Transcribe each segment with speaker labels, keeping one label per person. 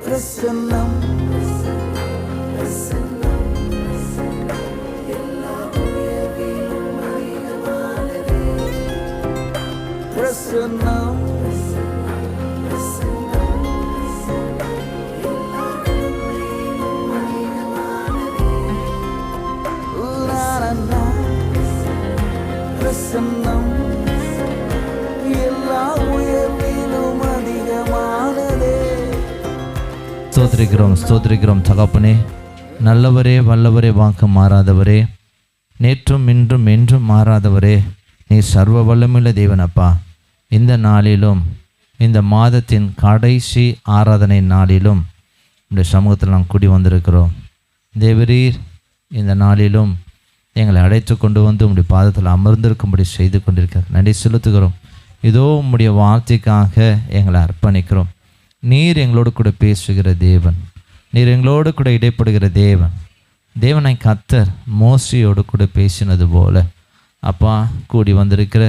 Speaker 1: பிரசன்னம் பிரசன்னம் பிரசன்னம் எல்லா உயர்விலும் அதிகமானதே.
Speaker 2: ஸ்தோத்திரிக்கிறோம் தகப்பனே. நல்லவரே, வல்லவரே, வாக்கு மாறாதவரே, நேற்றும் இன்றும் என்றும் மாறாதவரே, நீ சர்வ வல்லமுள்ள தேவனப்பா. இந்த நாளிலும் இந்த மாதத்தின் கடைசி ஆராதனை நாளிலும் இந்த சமூகத்தில் நாம் கூடி வந்திருக்கிறோம். தேவரீர் இந்த நாளிலும் எங்களை அழைத்து கொண்டு வந்து உம்முடைய பாதத்தில் அமர்ந்திருக்கும்படி செய்து கொண்டிருக்க நன்றி செலுத்துகிறோம். இதோ உம்முடைய வார்த்தைக்காக எங்களை அர்ப்பணிக்கிறோம். நீர் எங்களோடு கூட பேசுகிற தேவன், நீர் எங்களோடு கூட இடைப்படுகிற தேவன். தேவனை கர்த்தர் மோசேயோடு கூட பேசினது போல அப்பா, கூடி வந்திருக்கிற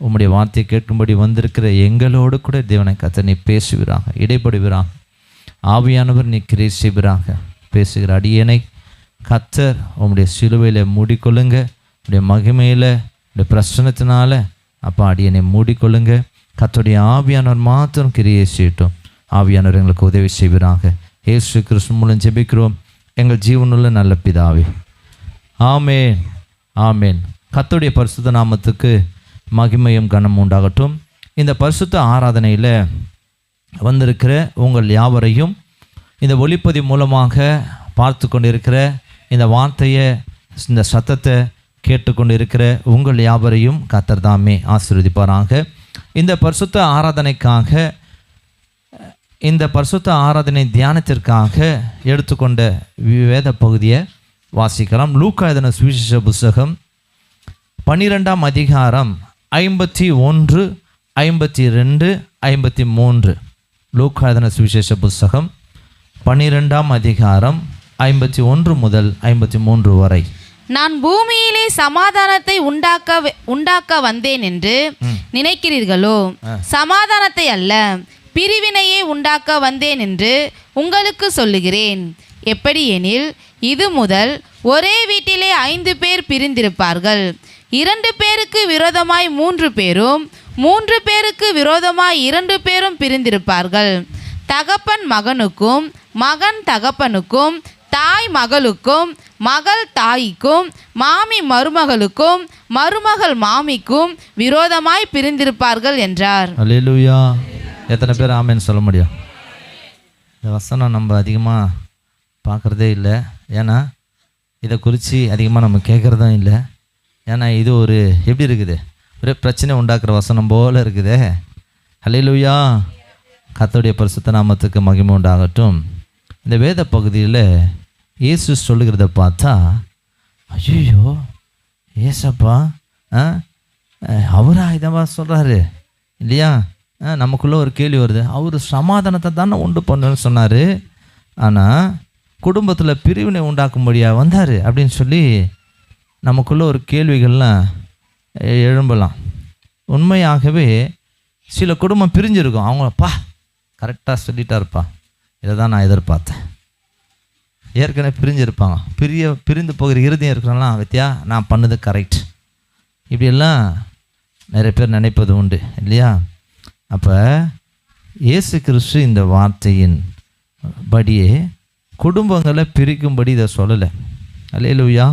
Speaker 2: உம்முடைய வார்த்தையை கேட்கும்படி வந்திருக்கிற எங்களோடு கூட தேவனை கர்த்தர் நீ பேசுகிறாங்க, இடைப்படுகிறாங்க. ஆவியானவர் நீ கிரியை செய்கிறாங்க. பேசுகிற அடியேனை கர்த்தர் உம்முடைய சிலுவையில் மூடிக்கொள்ளுங்க. உடைய மகிமையில் உடைய பிரசன்னத்தினால அப்பா அடியனை மூடிக்கொள்ளுங்க. கர்த்தருடைய ஆவியானவர் மாத்திரம் கிரியை செய்யட்டும். ஆவியானவர் எங்களுக்கு உதவி செய்கிறாங்க. இயேசு கிறிஸ்து மூலம் ஜெபிக்கிறோம் எங்கள் ஜீவனுள்ள நல்ல பிதாவே, ஆமேன், ஆமேன். கர்த்தருடைய பரிசுத்த நாமத்துக்கு மகிமையும் கனமும் உண்டாகட்டும். இந்த பரிசுத்த ஆராதனையில் வந்திருக்கிற உங்கள் யாவரையும் இந்த ஒளிப்பதிவு மூலமாக பார்த்து கொண்டிருக்கிற இந்த வார்த்தையை, இந்த சத்தத்தை கேட்டுக்கொண்டு இருக்கிற உங்கள் யாவரையும் கர்த்தர் தாமே ஆசீர்வதிப்பாராக. இந்த பரிசுத்த ஆராதனைக்காக, இந்த பரிசுத்த ஆராதனை தியானத்திற்காக எடுத்துக்கொண்ட வேத பகுதியை வாசிக்கலாம். லூக்கா எழுதின சுவிசேஷ புஸ்தகம் 12ஆம் அதிகாரம் 51, 52, 53. லூக்கா எழுதின சுவிசேஷ புஸ்தகம் 12ஆம் அதிகாரம் 51 முதல் 53 வரை.
Speaker 3: நான் பூமியிலே சமாதானத்தை உண்டாக்க வந்தேன் என்று நினைக்கிறீர்களோ? சமாதானத்தை அல்ல, பிரிவினையை உண்டாக்க வந்தேன் என்று உங்களுக்கு சொல்லுகிறேன். எப்படி எனில், இது முதல் ஒரே வீட்டிலே 5 பேர் பிரிந்திருப்பார்கள். 2 பேருக்கு விரோதமாய் 3 பேரும், 3 பேருக்கு விரோதமாய் 2 பேரும் பிரிந்திருப்பார்கள். தகப்பன் மகனுக்கும், மகன் தகப்பனுக்கும், தாய் மகளுக்கும், மகள் தாய்க்கும், மாமி மருமகளுக்கும், மருமகள் மாமிக்கும் விரோதமாய் பிரிந்திருப்பார்கள் என்றார்.
Speaker 2: அல்லேலூயா. எத்தனை பேர் ஆமேன்னு சொல்ல முடியும்? இந்த வசனம் நம்ம அதிகமாக பார்க்குறதே இல்லை. ஏன்னா இதை குறித்து அதிகமாக நம்ம கேட்குறதும் இல்லை. ஏன்னா இது ஒரு எப்படி இருக்குது, ஒரே பிரச்சனை உண்டாக்குற வசனம் போல் இருக்குதே. அல்லேலூயா. கர்த்தருடைய பரிசுத்த நாமத்துக்கு மகிமை உண்டாகட்டும். இந்த வேத பகுதியில் இயேசு சொல்லுகிறத பார்த்தா, ஐயோ ஏசப்பா அவரா இதவா சொல்கிறாரு இல்லையா? நமக்குள்ளே ஒரு கேள்வி வருது. அவர் சமாதானத்தை தானே உண்டு பண்ணுன்னு சொன்னார், ஆனால் குடும்பத்தில் பிரிவினை உண்டாக்கும்படியாக வந்தார் அப்படின்னு சொல்லி நமக்குள்ளே ஒரு கேள்விகள்லாம் எழும்பலாம். உண்மையாகவே சில குடும்பம் பிரிஞ்சிருக்கும். அவங்களப்பா கரெக்டாக சொல்லிட்டாருப்பா, இதை தான் நான் எதிர்பார்த்தேன். ஏற்கனவே பிரிஞ்சிருப்பாங்க. பிரிந்து போகிற இறுதியம் இருக்கிறலாம், வித்தியா நான் பண்ணது கரெக்ட், இப்படியெல்லாம் நிறைய பேர் நினைப்பது உண்டு இல்லையா? அப்போ இயேசு கிறிஸ்து இந்த வார்த்தையின் படியே குடும்பங்களை பிரிக்கும்படி இதை சொல்லலை. அல்லேலூயா.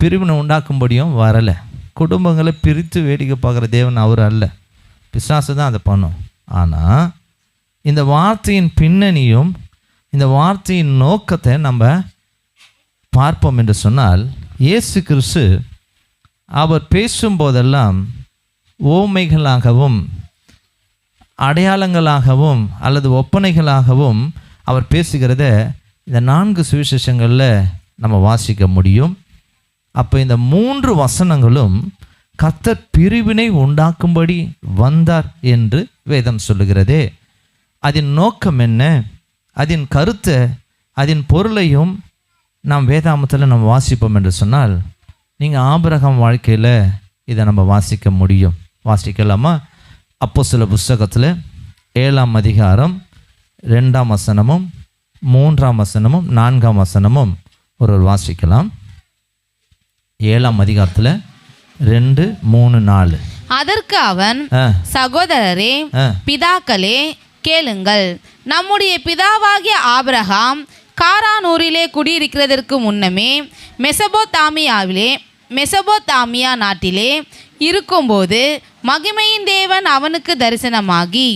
Speaker 2: பிரிவினை உண்டாக்கும்படியும் வரலை. குடும்பங்களை பிரித்து வேடிக்கை பார்க்குற தேவன் அவர் அல்ல, பிசாசு தான் அதை பண்ணும். ஆனால் இந்த வார்த்தையின் பின்னணியும் இந்த வார்த்தையின் நோக்கத்தை நம்ம பார்ப்போம் என்று சொன்னால், இயேசு கிறிஸ்து அவர் பேசும்போதெல்லாம் ஓமைகளாகவும் அடையாளங்களாகவும் அல்லது ஒப்பனைகளாகவும் அவர் பேசுகிறத இந்த 4 சுவிசேஷங்களில் நம்ம வாசிக்க முடியும். அப்போ இந்த 3 வசனங்களும் கர்த்தர் பிரிவினை உண்டாக்கும்படி வந்தார் என்று வேதம் சொல்லுகிறதே. அதன் நோக்கம் என்ன, அதன் கருத்தை, அதன் பொருளையும் நாம் வேதாமத்தில் நம்ம வாசிப்போம் என்று சொன்னால், நீங்கள் ஆபிரகாம் வாழ்க்கையில் இதை நம்ம வாசிக்க முடியும். வாசிக்கலாமா? அப்போஸ்தலர் புஸ்தகத்தில் 7ஆம் அதிகாரம் 2ஆம் வசனமும் 3ஆம் வசனமும் 4ஆம் வசனமும் ஒரு வாசிக்கலாம். 7ஆம் அதிகாரத்தில் 2, 3, 4.
Speaker 3: அதற்கு அவன், சகோதரரே, பிதாக்களே, கேளுங்கள். நம்முடைய பிதாவாகிய ஆபிரகாம் காரானூரிலே குடியிருக்கிறதற்கு முன்னமே மெசபோத்தாமியா நாட்டிலே இருக்கும்போது மகிமையின் தேவன் அவனுக்கு தரிசனமாகி,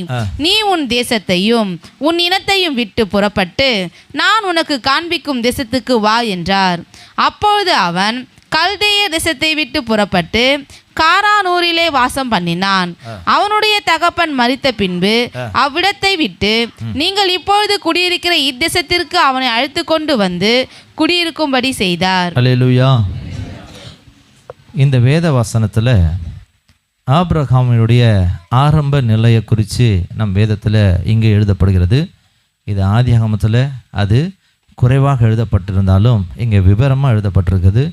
Speaker 3: நீ உன் தேசத்தையும் உன் இனத்தையும் விட்டு புறப்பட்டு நான் உனக்கு காண்பிக்கும் தேசத்துக்கு வா என்றார். அப்பொழுது அவன் கல்தேயர் தேசத்தை விட்டு புறப்பட்டு காரானூரிலே வாசம் பண்ணினான். அவனுடைய தகப்பன் மரித்த பின்பு அவ்விடத்தை விட்டு நீங்கள் இப்பொழுது குடியிருக்கிற இத்தேசத்திற்கு அவனை அழைத்து கொண்டு வந்து குடியிருக்கும்படி செய்தார்.
Speaker 2: அல்லேலூயா. இந்த வேத வசனத்தில் ஆபிரகாமினுடைய ஆரம்ப நிலையை குறித்து நம் வேதத்தில் இங்கே எழுதப்படுகிறது. இது ஆதியாகமத்தில் அது குறைவாக எழுதப்பட்டிருந்தாலும் இங்கே விவரமாக எழுதப்பட்டிருக்குது.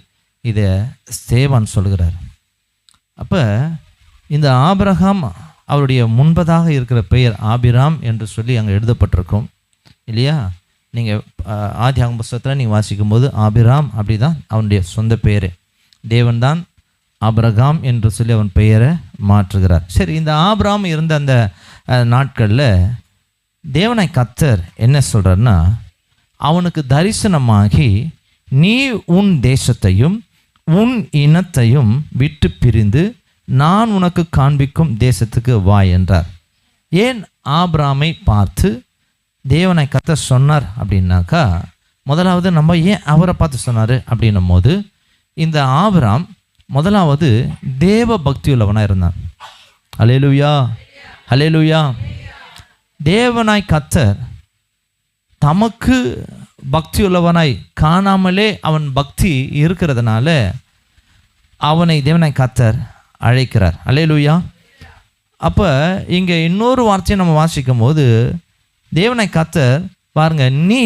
Speaker 2: இதை ஸ்தேவான் சொல்கிறார். அப்போ இந்த ஆபிரகாம் அவருடைய முன்பதாக இருக்கிற பெயர் ஆபிராம் என்று சொல்லி அங்கே எழுதப்பட்டிருக்கும் இல்லையா? நீங்கள் ஆதியாகம புத்தகத்தில் நீங்கள் வாசிக்கும்போது ஆபிராம் அப்படி தான் அவனுடைய சொந்த பெயர். தேவன் தான் ஆபிரகாம் என்று சொல்லி அவன் பெயரை மாற்றுகிறார். சரி, இந்த ஆபிராம் இருந்த அந்த நாட்களில் தேவனாய் கர்த்தர் என்ன சொல்கிறார்னா, அவனுக்கு தரிசனமாகி நீ உன் தேசத்தையும் உன் இனத்தையும் விட்டு பிரிந்து நான் உனக்கு காண்பிக்கும் தேசத்துக்கு வா என்றார். ஏன் ஆபிராமை பார்த்து தேவனாய் கர்த்தர் சொன்னார் அப்படின்னாக்கா, முதலாவது நம்ம ஏன் அவரை பார்த்து சொன்னார் அப்படின்னும் போது, இந்த ஆபிராம் முதலாவது தேவ பக்தி உள்ளவனாக இருந்தான். அல்லேலூயா, அல்லேலூயா. தேவனாய் கர்த்தர் தமக்கு பக்தி உள்ளவனாய் காணாமலே அவன் பக்தி இருக்கிறதுனால அவனை தேவனாய் கர்த்தர் அழைக்கிறார். அல்லேலூயா. அப்போ இங்கே இன்னொரு வார்த்தையை நம்ம வாசிக்கும் போது தேவனாய் கர்த்தர் பாருங்க, நீ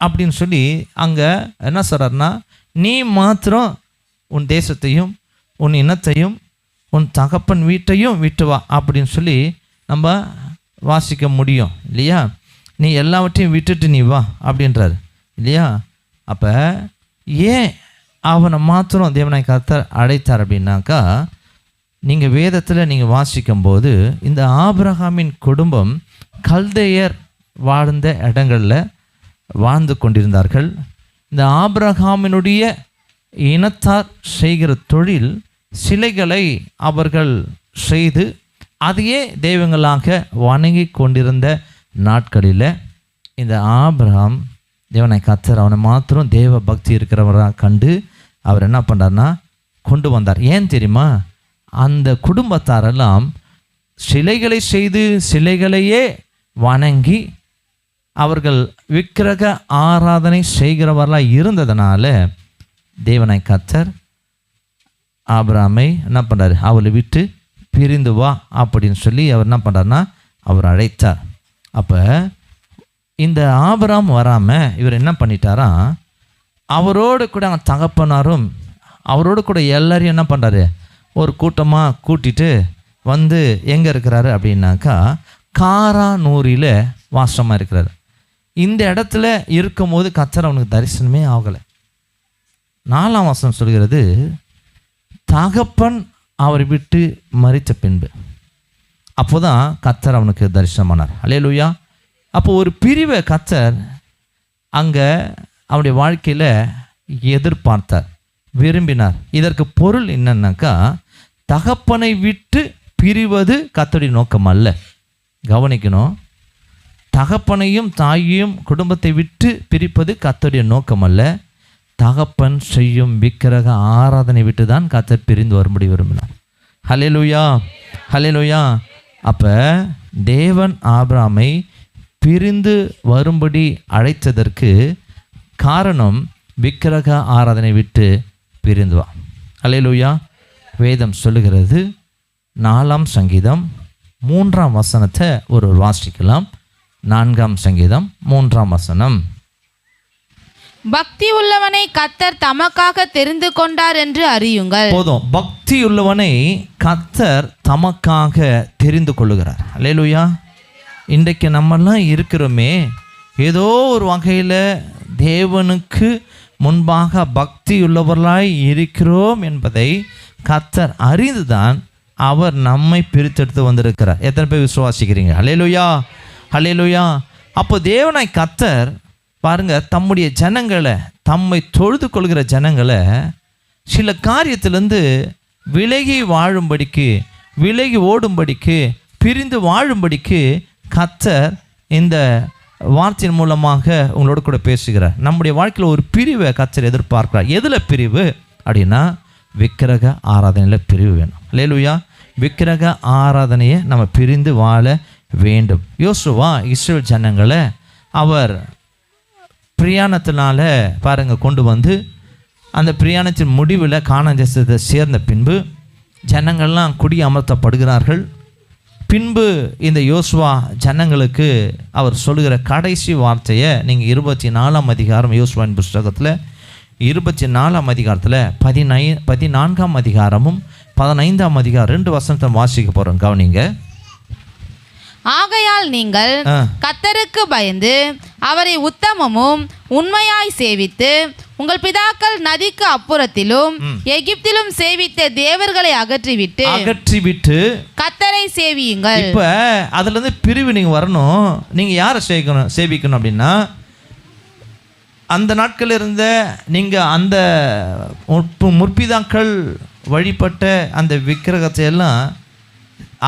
Speaker 2: அப்படின்னு சொல்லி அங்கே என்ன சொல்கிறார்னா, நீ மாத்திரம் உன் தேசத்தையும் உன் இனத்தையும் உன் தகப்பன் வீட்டையும் விட்டு வா அப்படின்னு சொல்லி நம்ம வாசிக்க முடியும் இல்லையா? நீ எல்லாவற்றையும் விட்டுட்டு நீ வா அப்படின்றார் இல்லையா? அப்போ ஏன் அவனை மாத்திரம் தேவனாய் கர்த்தர் அழைத்தார் அப்படின்னாக்கா, நீங்கள் வேதத்தில் நீங்கள் வாசிக்கும்போது இந்த ஆபிரகாமின் குடும்பம் கல்தேயர் வாழ்ந்த இடங்களில் வாழ்ந்து கொண்டிருந்தார்கள். இந்த ஆபிரகாமினுடைய இனத்தார் செய்கிற தொழில் சிலைகளை அவர்கள் செய்து அதையே தெய்வங்களாக வணங்கி கொண்டிருந்த நாட்களில் இந்த ஆபிரகாம் தேவனாய் கர்த்தர் அவனை மாத்திரம் தேவ பக்தி இருக்கிறவராக கண்டு அவர் என்ன பண்ணுறாருன்னா கொண்டு வந்தார். ஏன் தெரியுமா? அந்த குடும்பத்தாரெல்லாம் சிலைகளை செய்து சிலைகளையே வணங்கி அவர்கள் விக்கிரக ஆராதனை செய்கிறவர்களாக இருந்ததுனால தேவனாய் கர்த்தர் ஆபிரகாமை என்ன பண்ணுறாரு, அவளை விட்டு பிரிந்து வா அப்படின்னு சொல்லி அவர் என்ன பண்ணுறாருன்னா அவர் அழைத்தார். அப்போ இந்த ஆபிரகாம் வராமல் இவர் என்ன பண்ணிட்டாரா, அவரோடு கூட அவன் தகப்பனாரும் அவரோடு கூட எல்லாரையும் என்ன பண்ணுறாரு, ஒரு கூட்டமாக கூட்டிட்டு வந்து எங்கே இருக்கிறாரு அப்படின்னாக்கா காரானூரில் வாசமாக இருக்கிறாரு. இந்த இடத்துல இருக்கும்போது கர்த்தர் அவனுக்கு தரிசனமே ஆகலை. 4ஆம் வசனம் சொல்கிறது, தகப்பன் அவரை விட்டு மரித்த பின்பு அப்போதான் கர்த்தர் அவனுக்கு தரிசனமானார். அல்லேலூயா. அப்போ ஒரு பிரிவை கர்த்தர் அங்கே அவனுடைய வாழ்க்கையில் எதிர்பார்த்தார், விரும்பினார். இதற்கு பொருள் என்னன்னாக்கா, தகப்பனை விட்டு பிரிவது கர்த்தருடைய நோக்கம் அல்ல. கவனிக்கணும், தகப்பனையும் தாயையும் குடும்பத்தை விட்டு பிரிப்பது கர்த்தருடைய நோக்கம் அல்ல. தகப்பன் செய்யும் விக்கிரக ஆராதனை விட்டு தான் கர்த்தர் பிரிந்து வரும்படி விரும்பினார். ஹல்லேலூயா, ஹல்லேலூயா. அப்போ தேவன் ஆபிரகாமை பிரிந்து வரும்படி அழைத்ததற்கு காரணம் விக்கிரக ஆராதனை விட்டு பிரிந்து வா. ஹல்லேலூயா. வேதம் சொல்லுகிறது, 4ஆம் சங்கீதம் 3ஆம் வசனத்தை ஒரு வாசிக்கலாம். 4ஆம் சங்கீதம் 3ஆம் வசனம்.
Speaker 3: பக்தி உள்ளவனை கர்த்தர் தமக்காக தெரிந்து கொண்டார் என்று அறியுங்கள்.
Speaker 2: போதும், பக்தி உள்ளவனை கர்த்தர் தமக்காக தெரிந்து கொள்ளுகிறார். அல்லேலூயா. இன்றைக்கு நம்மெல்லாம் இருக்கிறோமே, ஏதோ ஒரு வகையில் தேவனுக்கு முன்பாக பக்தி உள்ளவர்களாய் இருக்கிறோம் என்பதை கர்த்தர் அறிந்துதான் அவர் நம்மை பிரித்தெடுத்து வந்திருக்கிறார். எத்தனை பேர் விசுவாசிக்கிறீங்க? ஹல்லேலூயா, ஹல்லேலூயா. அப்போ தேவனாய் கர்த்தர் பாருங்க, தம்முடைய ஜனங்களை, தம்மை தொழுது கொள்கிற ஜனங்களை சில காரியத்திலேருந்து விலகி வாழும்படிக்கு, விலகி ஓடும்படிக்கு, பிரிந்து வாழும்படிக்கு கர்த்தர் இந்த வார்த்தையின் மூலமாக உங்களோட கூட பேசுகிறார். நம்முடைய வாழ்க்கையில் ஒரு பிரிவை கர்த்தர் எதிர்பார்க்கிறார். எதில் பிரிவு அப்படின்னா, விக்கிரக ஆராதனையில் பிரிவு வேணும். ஹல்லேலூயா. விக்கிரக ஆராதனையை நம்ம பிரிந்து வாழ வேண்டும். யோசுவா இஸ்ரவேல் ஜனங்களை அவர் பிரயாணத்தினால பாருங்கள் கொண்டு வந்து அந்த பிரயாணத்தின் முடிவில் கானான் தேசத்தை சேர்ந்த பின்பு ஜனங்கள்லாம் குடி அமர்த்தப்படுகிறார்கள். பின்பு இந்த யோசுவா ஜனங்களுக்கு அவர் சொல்லுகிற கடைசி வார்த்தையை நீங்கள் 24ஆம் அதிகாரம் யோசுவாவின் புஸ்தகத்தில் 24ஆம் அதிகாரத்தில் 14ஆம் அதிகாரமும் 15ஆம் அதிகாரம் 2 வசனத்தை வாசிக்க போகிறோம். கவனிங்க.
Speaker 3: ஆகையால் நீங்கள் கர்த்தருக்கு பயந்து அவரை உத்தமமும் உண்மையாய் சேவித்து உங்கள் பிதாக்கள் நதிக்கு அப்புறத்திலும் எகிப்திலும் சேவித்த தேவர்களை அகற்றிவிட்டு கர்த்தரை சேவியுங்கள்.
Speaker 2: இப்ப அதுல இருந்து பிரிவு நீங்க வரணும். நீங்க யாரை சேவிக்கணும் அப்படின்னா, அந்த நாட்கள் இருந்த நீங்க அந்த முற்பிதாக்கள் வழிபட்ட அந்த விக்கிரகத்தை எல்லாம்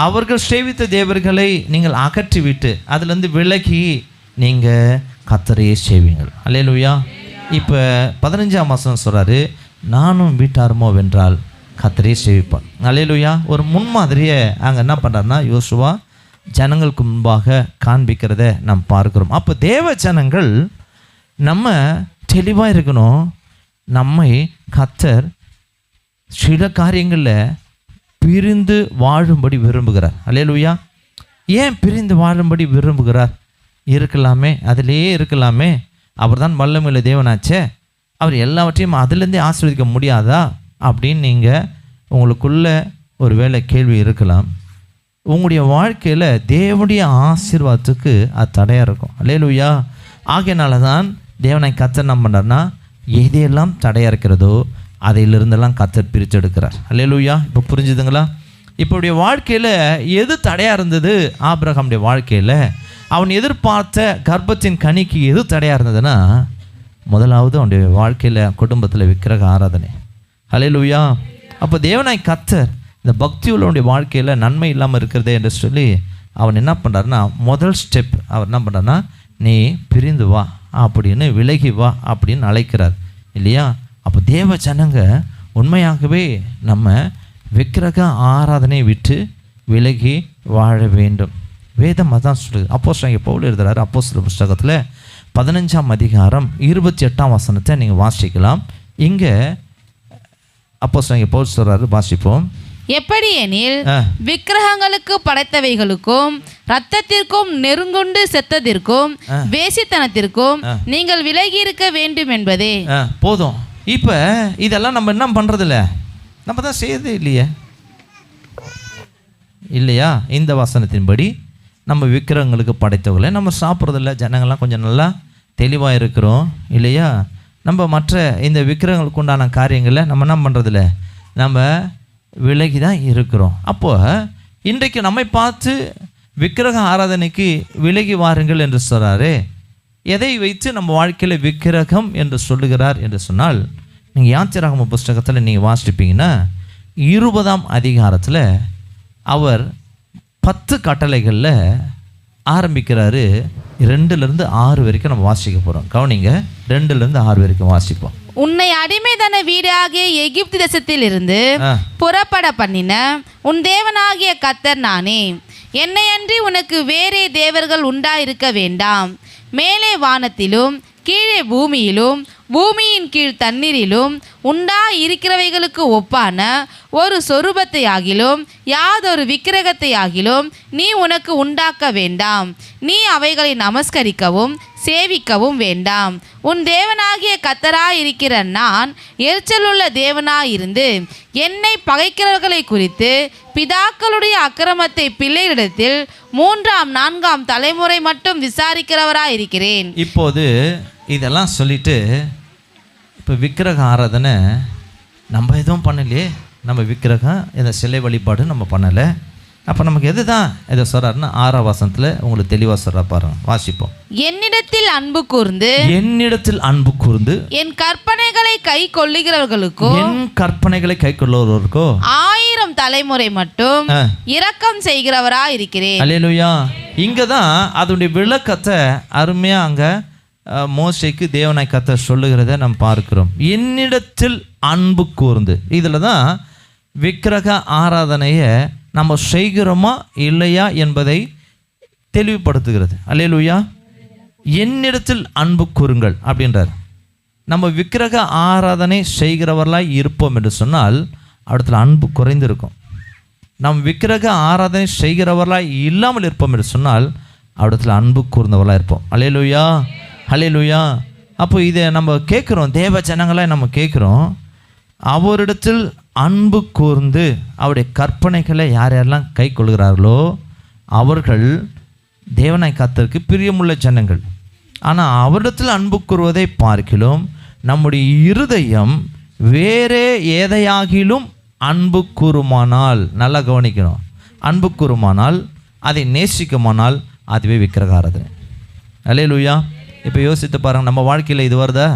Speaker 2: அவர்கள் சேவித்த தேவர்களை நீங்கள் அகற்றிவிட்டு அதிலிருந்து விலகி நீங்கள் கர்த்தரையே சேவிங்கள். அல்லேலூயா. இப்போ 15ஆம் வசனம் சொல்கிறாரு, நானும் வீட்டாருமோ வென்றால் கர்த்தரையே சேவிப்பான். அல்லேலூயா. ஒரு முன்மாதிரியை அங்கே என்ன பண்ணுறாருன்னா யோசுவா ஜனங்களுக்கு முன்பாக காண்பிக்கிறத நாம் பார்க்கிறோம். அப்போ தேவ ஜனங்கள் நம்ம தெளிவாக இருக்கணும். நம்மை கர்த்தர் சில காரியங்களில் பிரிந்து வாழும்படி விரும்புகிறார். அல்லேலூயா. ஏன் பிரிந்து வாழும்படி விரும்புகிறார்? இருக்கலாமே, அதிலேயே இருக்கலாமே. அவர் தான் வல்லமையுள்ள தேவனாச்சே, அவர் எல்லாவற்றையும் அதிலேருந்தே ஆசீர்வதிக்க முடியாதா அப்படின்னு நீங்கள் உங்களுக்குள்ள ஒரு வேளை கேள்வி இருக்கலாம். உங்களுடைய வாழ்க்கையில் தேவனுடைய ஆசீர்வாதத்துக்கு அது தடையாக இருக்கும். அல்லேலூயா. ஆகையினால தான் தேவனை கர்த்தர் என்ன பண்ணுறாருன்னா, எதையெல்லாம் தடையாக இருக்கிறதோ அதையிலிருந்தெல்லாம் கர்த்தர் பிரித்து எடுக்கிறார். அல்லேலூயா. இப்போ புரிஞ்சுதுங்களா? இப்போடைய வாழ்க்கையில் எது தடையாக இருந்தது? ஆபிரகாமுடைய வாழ்க்கையில் அவன் எதிர்பார்த்த கர்ப்பத்தின் கனிக்கு எது தடையாக இருந்ததுன்னா, முதலாவது அவனுடைய வாழ்க்கையில் குடும்பத்தில் விக்கிரக ஆராதனை. அல்லேலூயா. அப்போ தேவனாய் கர்த்தர் இந்த பக்தி உள்ளவனுடைய வாழ்க்கையில் நன்மை இல்லாமல் இருக்கிறதே என்று சொல்லி அவன் என்ன பண்ணுறாருன்னா, முதல் ஸ்டெப் அவர் என்ன பண்ணுறாருன்னா, நீ பிரிந்து வா அப்படின்னு, விலகி வா அப்படின்னு அழைக்கிறார் இல்லையா? அப்போ தேவ ஜனங்க உண்மையாகவே நம்ம விக்கிரக ஆராதனையை விட்டு விலகி வாழ வேண்டும். வேதம் அதான் சொல்லுது. அப்போஸ்தலன் பவுல் எழுதுறாரு அப்போஸ்தலர் புஸ்தகத்தில் 15ஆம் அதிகாரம் 28ஆம் வசனத்தை நீங்கள் வாசிக்கலாம். இங்கே அப்போஸ்தலன் பவுல் சொல்கிறாரு, வாசிப்போம்.
Speaker 3: எப்படி எனில் விக்கிரகங்களுக்கு படைத்தவைகளுக்கும் இரத்தத்திற்கும் நெருங்குண்டு செத்ததிற்கும் வேசித்தனத்திற்கும் நீங்கள் விலகி இருக்க வேண்டும் என்பதே.
Speaker 2: போதும். இப்போ இதெல்லாம் நம்ம என்ன பண்ணுறதில்ல, நம்ம தான் செய்யறதே இல்லையே, இல்லையா? இந்த வசனத்தின்படி நம்ம விக்கிரகங்களுக்கு படைத்தவங்களை நம்ம சாப்பிட்றதில்ல. ஜனங்கள்லாம் கொஞ்சம் நல்லா தெளிவாக இருக்கிறோம் இல்லையா? நம்ம மற்ற இந்த விக்கிரகங்களுக்கு உண்டான காரியங்களை நம்ம என்ன பண்ணுறதில்ல, நம்ம விலகி தான் இருக்கிறோம். அப்போது இன்றைக்கு நம்மை பார்த்து விக்கிரக ஆராதனைக்கு விலகி வாருங்கள் என்று சொல்கிறாரு. எதை வைத்து நம்ம வாழ்க்கையில் விக்கிரகம் என்று சொல்லுகிறார் என்று சொன்னால், நீங்கள் யாத்திராகம புஸ்தகத்தில் நீங்கள் வாசிப்பீங்கன்னா 20ஆம் அதிகாரத்தில் அவர் 10 கட்டளைகளில் ஆரம்பிக்கிறாரு. 2லிருந்து 6 வரைக்கும் நம்ம வாசிக்க போகிறோம். கவனிங்க, 2லிருந்து 6 வரைக்கும் வாசிப்போம்.
Speaker 3: உன்னை அடிமைதன வீடாகிய எகிப்து தேசத்தில் இருந்து புறப்பட பண்ணின உன் தேவனாகிய கர்த்தர் நானே. என்னையன்றி உனக்கு வேறே தேவர்கள் உண்டாயிருக்க வேண்டாம். மேலே வானத்திலும் கீழே பூமியிலும் பூமியின் கீழ் தண்ணீரிலும் இருக்கிறவைகளுக்கு ஒப்பான ஒரு சொரூபத்தை ஆகிலும் யாதொரு விக்கிரகத்தை ஆகிலும் நீ உனக்கு உண்டாக்க வேண்டாம். நீ அவைகளை நமஸ்கரிக்கவும் சேவிக்கவும் வேண்டாம். உன் தேவனாகிய கர்த்தராயிருக்கிற நான் எரிச்சலுள்ள தேவனாயிருந்து என்னை பகைக்கிறவர்களை குறித்து பிதாக்களுடைய அக்கிரமத்தை பிள்ளைகளிடத்தில் 3ஆம் 4ஆம் தலைமுறை மட்டும் விசாரிக்கிறவராயிருக்கிறேன்.
Speaker 2: இப்போது இதெல்லாம் சொல்லிட்டு இப்போ விக்கிரக ஆராதனை நம்ம எதுவும் பண்ணலையே, நம்ம விக்கிரகம் இந்த சிலை வழிபாடு நம்ம பண்ணலை. அப்போ நமக்கு எது தான் இதை சொல்கிறாருன்னா 6ஆம் வசனத்தில் உங்களுக்கு தெளிவாக சொல்கிறா பாருங்க, வாசிப்போம்.
Speaker 3: என்னிடத்தில் அன்பு கூர்ந்து என் கற்பனைகளை கை கொள்ளுகிறவர்களுக்கோ
Speaker 2: கைக்கொள்ளுவதற்கோ
Speaker 3: 1000 தலைமுறை மட்டும் இரக்கம் செய்கிறவரா இருக்கிறேன்.
Speaker 2: அல்லேலூயா. இங்கே தான் அதனுடைய விளக்கத்தை அருமையாக அங்கே மோசேக்கு தேவனாய் கர்த்தர் சொல்லுகிறத நம்ம பார்க்கிறோம். என்னிடத்தில் அன்பு கூர்ந்து, இதில் தான் விக்கிரக ஆராதனையை நம்ம செய்கிறோமா இல்லையா என்பதை தெளிவுபடுத்துகிறது. அல்லேலூயா. என்னிடத்தில் அன்பு கூறுங்கள் அப்படின்றார். நம்ம விக்கிரக ஆராதனை செய்கிறவர்களாய் இருப்போம் என்று சொன்னால் இடத்துல அன்பு குறைந்திருக்கும். நம் விக்கிரக ஆராதனை செய்கிறவர்களாய் இல்லாமல் இருப்போம் என்று சொன்னால் இடத்துல அன்பு கூர்ந்தவர்களாக இருப்போம். அல்லேலூயா, அல்லேலூயா. அப்போ இதை நம்ம கேட்குறோம், தேவ ஜனங்களாக நம்ம கேட்குறோம், அவரிடத்தில் அன்பு கூர்ந்து அவருடைய கற்பனைகளை யார் யாரெல்லாம் கை கொள்கிறார்களோ அவர்கள் தேவனாய் கர்த்தருக்கு பிரியமுள்ள ஜனங்கள். ஆனால் அவரிடத்தில் அன்பு கூறுவதை பார்க்கிலும் நம்முடைய இருதயம் வேறே எதையாகிலும் அன்பு கூறுமானால், நல்லா கவனிக்கணும், அன்பு கூறுமானால், அதை நேசிக்குமானால் அதுவே விக்கிரக ஆராதனை. அல்லேலூயா. இப்போ யோசித்து பாருங்கள், நம்ம வாழ்க்கையில் இது வருதா?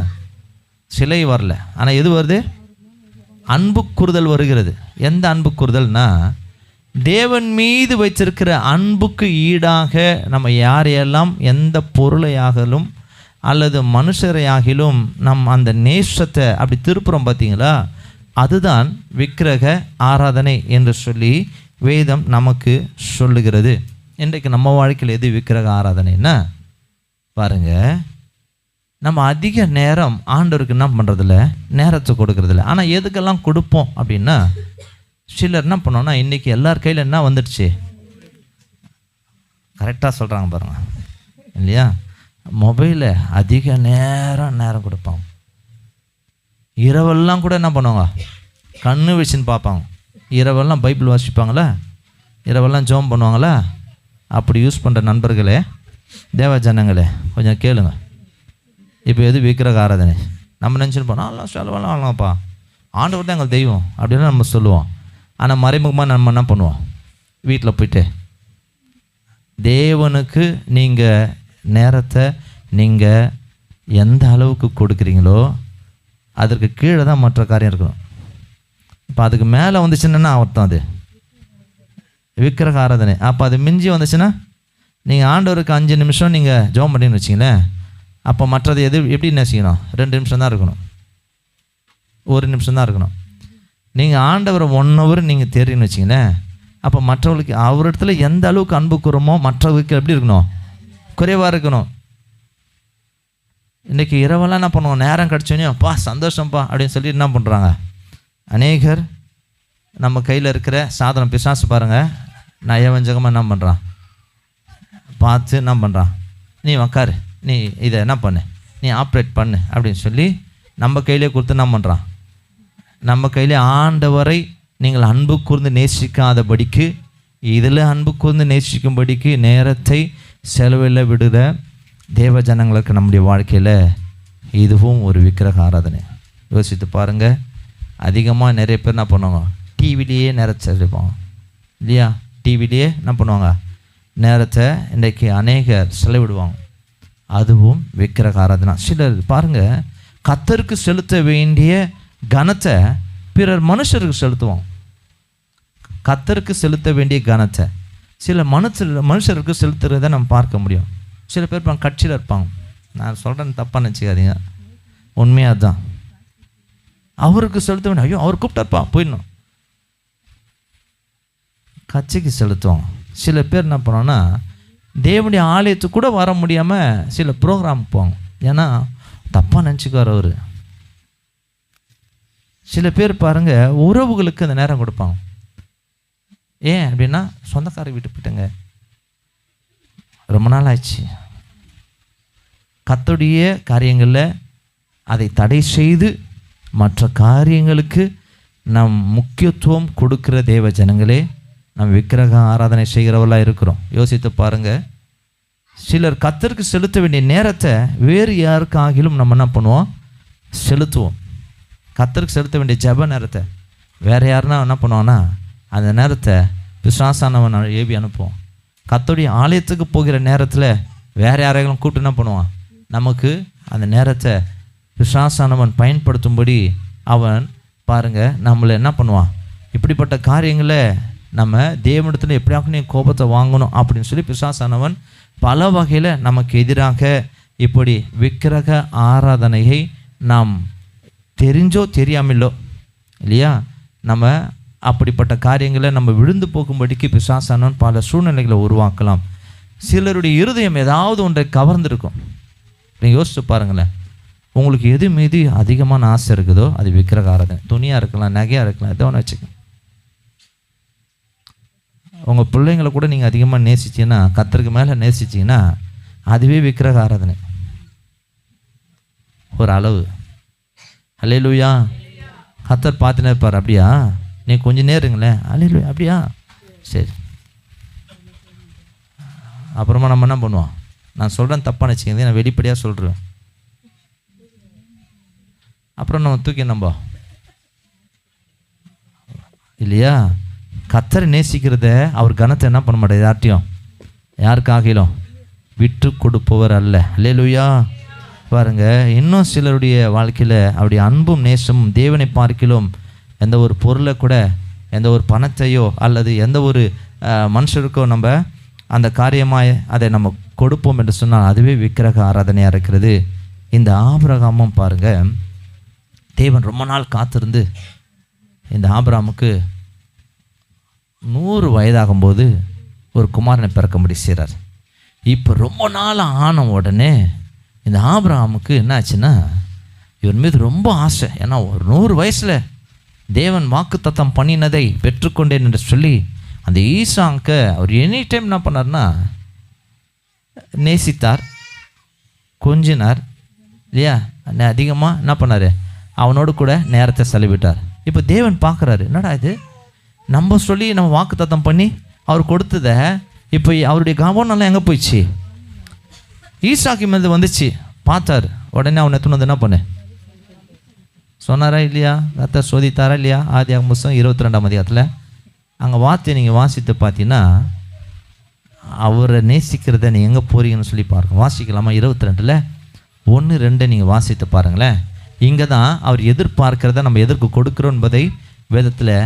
Speaker 2: சிலை வரல, ஆனால் எது வருது? அன்பு கூறுதல் வருகிறது. எந்த அன்பு கூறுதல்னா, தேவன் மீது வைத்திருக்கிற அன்புக்கு ஈடாக நம்ம யாரையெல்லாம் எந்த பொருளையாகலும் அல்லது மனுஷரையாகிலும் நம் அந்த நேசத்தை அப்படி திருப்புறோம் பார்த்தீங்களா, அதுதான் விக்கிரக ஆராதனை என்று சொல்லி வேதம் நமக்கு சொல்லுகிறது. இன்றைக்கு நம்ம வாழ்க்கையில் எது விக்கிரக ஆராதனைன்னா பாருங்க, நம்ம அதிக நேரம் ஆண்டவருக்கு என்ன பண்ணுறதில்ல, நேரத்தை கொடுக்கறதில்ல. ஆனால் எதுக்கெல்லாம் கொடுப்போம் அப்படின்னா, சிலர் என்ன பண்ணோன்னா இன்றைக்கி எல்லார் கையில் என்ன வந்துடுச்சு, கரெக்டாக சொல்கிறாங்க பாருங்க இல்லையா, மொபைலை அதிக நேரம் கொடுப்பாங்க. இரவெல்லாம் கூட என்ன பண்ணுவாங்க, கண்ணு வச்சுன்னு பார்ப்பாங்க. இரவெல்லாம் பைபிள் வாசிப்பாங்களா, இரவெல்லாம் ஜெபம் பண்ணுவாங்களா? அப்படி யூஸ் பண்ணுற நண்பர்களே, தேவ ஜனங்களே, கொஞ்சம் கேளுங்க. இப்போ எது விக்கிரக ஆராதனை? நம்ம நினச்சின்னு போனால் எல்லாம் செலவெல்லாம் ஆகலாம்ப்பா, ஆண்டவர் தான் எங்கள் தெய்வம் அப்படின்னு நம்ம சொல்லுவோம். ஆனால் மறைமுகமாக நம்ம என்ன பண்ணுவோம், வீட்டில் போயிட்டு தேவனுக்கு நீங்கள் நேரத்தை நீங்கள் எந்த அளவுக்கு கொடுக்குறீங்களோ அதற்கு கீழே தான் மற்ற காரியம் இருக்கணும். இப்போ அதுக்கு மேலே வந்துச்சுன்னா அர்த்தம் அது விக்கிரக ஆராதனை. அப்போ அது மிஞ்சி வந்துச்சுன்னா, நீங்கள் ஆண்டவருக்கு 5 நிமிஷம் நீங்கள் ஜெபம் பண்ணின்னு வச்சிங்களேன், அப்போ மற்றது எது எப்படி நேசிக்கணும்? 2 நிமிஷம் தான் இருக்கணும், 1 நிமிஷம் தான் இருக்கணும். நீங்கள் ஆண்டவரை 1 hour நீங்கள் தெரியுன்னு வச்சிங்களேன், அப்போ மற்றவர்களுக்கு அவரிடத்துல எந்த அளவுக்கு அன்பு கூறுமோ மற்றவர்களுக்கு எப்படி இருக்கணும், குறைவாக இருக்கணும். இன்றைக்கி இரவெல்லாம் என்ன பண்ணுவோம், நேரம் கிடச்சோன்னே அப்பா சந்தோஷம்ப்பா அப்படின்னு சொல்லி என்ன பண்ணுறாங்க அநேகர். நம்ம கையில் இருக்கிற சாதனம் பிசாசு பாருங்கள், நயவஞ்சகமாக என்ன பண்ணுறான், பார்த்து என்ன பண்ணுறான், நீ உக்காரு, நீ இதை என்ன பண்ணு, நீ ஆப்ரேட் பண்ணு அப்படின்னு சொல்லி நம்ம கையிலே கொடுத்து என்ன பண்ணுறான், நம்ம கையிலே ஆண்டவரை நீங்கள் அன்பு கூர்ந்து நேசிக்காதபடிக்கு, இதில் அன்பு கூர்ந்து நேசிக்கும்படிக்கு நேரத்தை செலவில் விடுற தேவ ஜனங்களுக்கு நம்முடைய வாழ்க்கையில் இதுவும் ஒரு விக்கிரக ஆராதனை. யோசித்து பாருங்கள். அதிகமாக நிறைய பேர் என்ன பண்ணுவாங்க, டிவிலேயே நேரத்தை செலவிப்பாங்க இல்லையா, டிவிலேயே என்ன பண்ணுவாங்க, நேரத்தை இன்றைக்கு அநேகர் செலவிடுவாங்க. அதுவும் விக்கிரக ஆராதனை. சிலர் பாருங்கள், கர்த்தருக்கு செலுத்த வேண்டிய கனத்தை பிறர் மனுஷருக்கு செலுத்துவோம். கர்த்தருக்கு செலுத்த வேண்டிய கனத்தை சில மனுஷருக்கு செலுத்துறதை நம்ம பார்க்க முடியும். சில பேர் இருப்பாங்க, கட்சியில் இருப்பாங்க, நான் சொல்கிறேன்னு தப்பாக நினச்சிக்காதீங்க, உண்மையாக தான். அவருக்கு செலுத்த வேண்டிய, ஐயோ அவர் கூப்பிட்டார்ப்பா போயிடணும், கட்சிக்கு செலுத்துவோம். சில பேர் என்ன பண்ணோன்னா தேவனுடைய ஆலயத்துக்கு கூட வர முடியாமல் சில ப்ரோக்ராம் போவாங்க, ஏன்னா தப்பாக நினச்சிக்குவார் அவர். சில பேர் பாருங்கள், உறவுகளுக்கு அந்த நேரம் கொடுப்பாங்க. ஏன் அப்படின்னா, சொந்தக்கார வீட்டு போயிட்டங்க, ரொம்ப நாள் ஆயிடுச்சு, கர்த்தருடைய காரியங்களில் அதை தடை செய்து மற்ற காரியங்களுக்கு நம் முக்கியத்துவம் கொடுக்கிற தேவ ஜனங்களே நம் விக்கிரக ஆராதனை செய்கிறவர்களாக இருக்கிறோம். யோசித்து பாருங்கள், சிலர் கர்த்தருக்கு செலுத்த வேண்டிய நேரத்தை வேறு யாருக்காகிலும் நம்ம என்ன பண்ணுவோம், செலுத்துவோம். கர்த்தருக்கு செலுத்த வேண்டிய ஜெப நேரத்தை வேறு யாருன்னா என்ன பண்ணுவான்னா அந்த நேரத்தை பிசாசானவன் ஏவி அனுப்புவோம். கர்த்தருடைய ஆலயத்துக்கு போகிற நேரத்தில் வேறு யாரையும் கூப்பிட்டு என்ன பண்ணுவான், நமக்கு அந்த நேரத்தை பிசாசானவன் பயன்படுத்தும்படி அவன் பாருங்கள் நம்மளை என்ன பண்ணுவான், இப்படிப்பட்ட காரியங்களை நம்ம தேவனிடத்தில் எப்படியாக்கும் கோபத்தை வாங்கணும் அப்படின்னு சொல்லி பிசாசானவன் பல வகையில் நமக்கு எதிராக இப்படி விக்கிரக ஆராதனையை நாம் தெரிஞ்சோ தெரியாமலோ இல்லையா, நம்ம அப்படிப்பட்ட காரியங்களை நம்ம விழுந்து போகும்படிக்கு பிசாசானவன் பல சூழ்நிலைகளை உருவாக்கலாம். சிலருடைய இருதயம் ஏதாவது ஒன்றை கவர்ந்துருக்கும். நீங்கள் யோசிச்சு பாருங்களேன், உங்களுக்கு எது மீது அதிகமான ஆசை இருக்குதோ அது விக்கிரக ஆராதனை. துணியாக இருக்கலாம், நகையாக இருக்கலாம், எதோ ஒன்று வச்சுக்கோங்க. உங்கள் பிள்ளைங்களை கூட நீங்கள் அதிகமாக நேசிச்சிங்கன்னா, கர்த்தருக்கு மேலே நேசிச்சிங்கன்னா அதுவே விக்கிரக ஆராதனை ஒரு அளவு. அல்லேலூயா. கர்த்தர் பார்த்துனே இருப்பார். அப்படியா, நீ கொஞ்சம் நேருங்களேன். அல்லேலூயா. அப்படியா, சரி. அப்புறமா நம்ம என்ன பண்ணுவோம், நான் சொல்கிறேன் தப்பாக நினச்சிங்க, நான் வெளிப்படையாக சொல்கிறேன். அப்புறம் நம்ம தூக்கி நம்ப இல்லையா. கர்த்தரை நேசிக்கிறத அவர் கனத்தை என்ன பண்ண மாட்டார், யார்ட்டையும் யாருக்காகிலும் விட்டு கொடுப்பவர் அல்ல. அல்லேலூயா. பாருங்க, இன்னும் சிலருடைய வாழ்க்கையில் அவருடைய அன்பும் நேசமும் தேவனை பார்க்கிலும் எந்த ஒரு பொருளை கூட, எந்த ஒரு பணத்தையோ அல்லது எந்த ஒரு மனுஷருக்கோ நம்ம அந்த காரியமாக அதை நம்ம கொடுப்போம் என்று சொன்னால் அதுவே விக்கிரக ஆராதனையாக இருக்கிறது. இந்த ஆபிரகாமும் பாருங்கள், தேவன் ரொம்ப நாள் காத்திருந்து இந்த ஆபிரகாமுக்கு 100 வயதாகும்போது ஒரு குமாரனை பிறக்கும்படி செய்கிறார். இப்போ ரொம்ப நாள் ஆன உடனே இந்த ஆபிரகாமுக்கு என்ன ஆச்சுன்னா, இவன் மீது ரொம்ப ஆசை. ஏன்னா ஒரு 100 வயசில் தேவன் வாக்குத்தத்தம் பண்ணினதை பெற்றுக்கொண்டேன் என்று சொல்லி அந்த ஈசாக்க அவர் எனி டைம் என்ன பண்ணார்னா நேசித்தார், கொஞ்சினார் இல்லையா. அதிகமாக என்ன பண்ணார், அவனோடு கூட நேரத்தை செலவிட்டார். இப்போ தேவன் பார்க்குறாரு, என்னடா இது, நம்ம சொல்லி நம்ம வாக்குத்தத்தம் பண்ணி அவர் கொடுத்ததை இப்போ அவருடைய கவனம்லாம் எங்கே போயிடுச்சு, ஈசாக்கி மேலே வந்துச்சு. பார்த்தார். உடனே அவனை எத்தனை வந்து என்ன பண்ணு சொன்னாரா இல்லையா, கர்த்தர் சோதித்தாரா இல்லையா. ஆதியாகமம் 22ஆம் அதிகாரத்தில் அங்கே வார்த்தையை நீங்கள் வாசித்து பார்த்தீங்கன்னா, அவரை நேசிக்கிறத நீங்கள் எங்கே போறீங்கன்னு சொல்லி பாருங்கள். வாசிக்கலாமா? 22ல் 1-2 நீங்கள் வாசித்து பாருங்களேன். இங்கே தான் அவர் எதிர்பார்க்கிறத நம்ம எதற்கு கொடுக்குறோம் என்பதை வேதத்தில்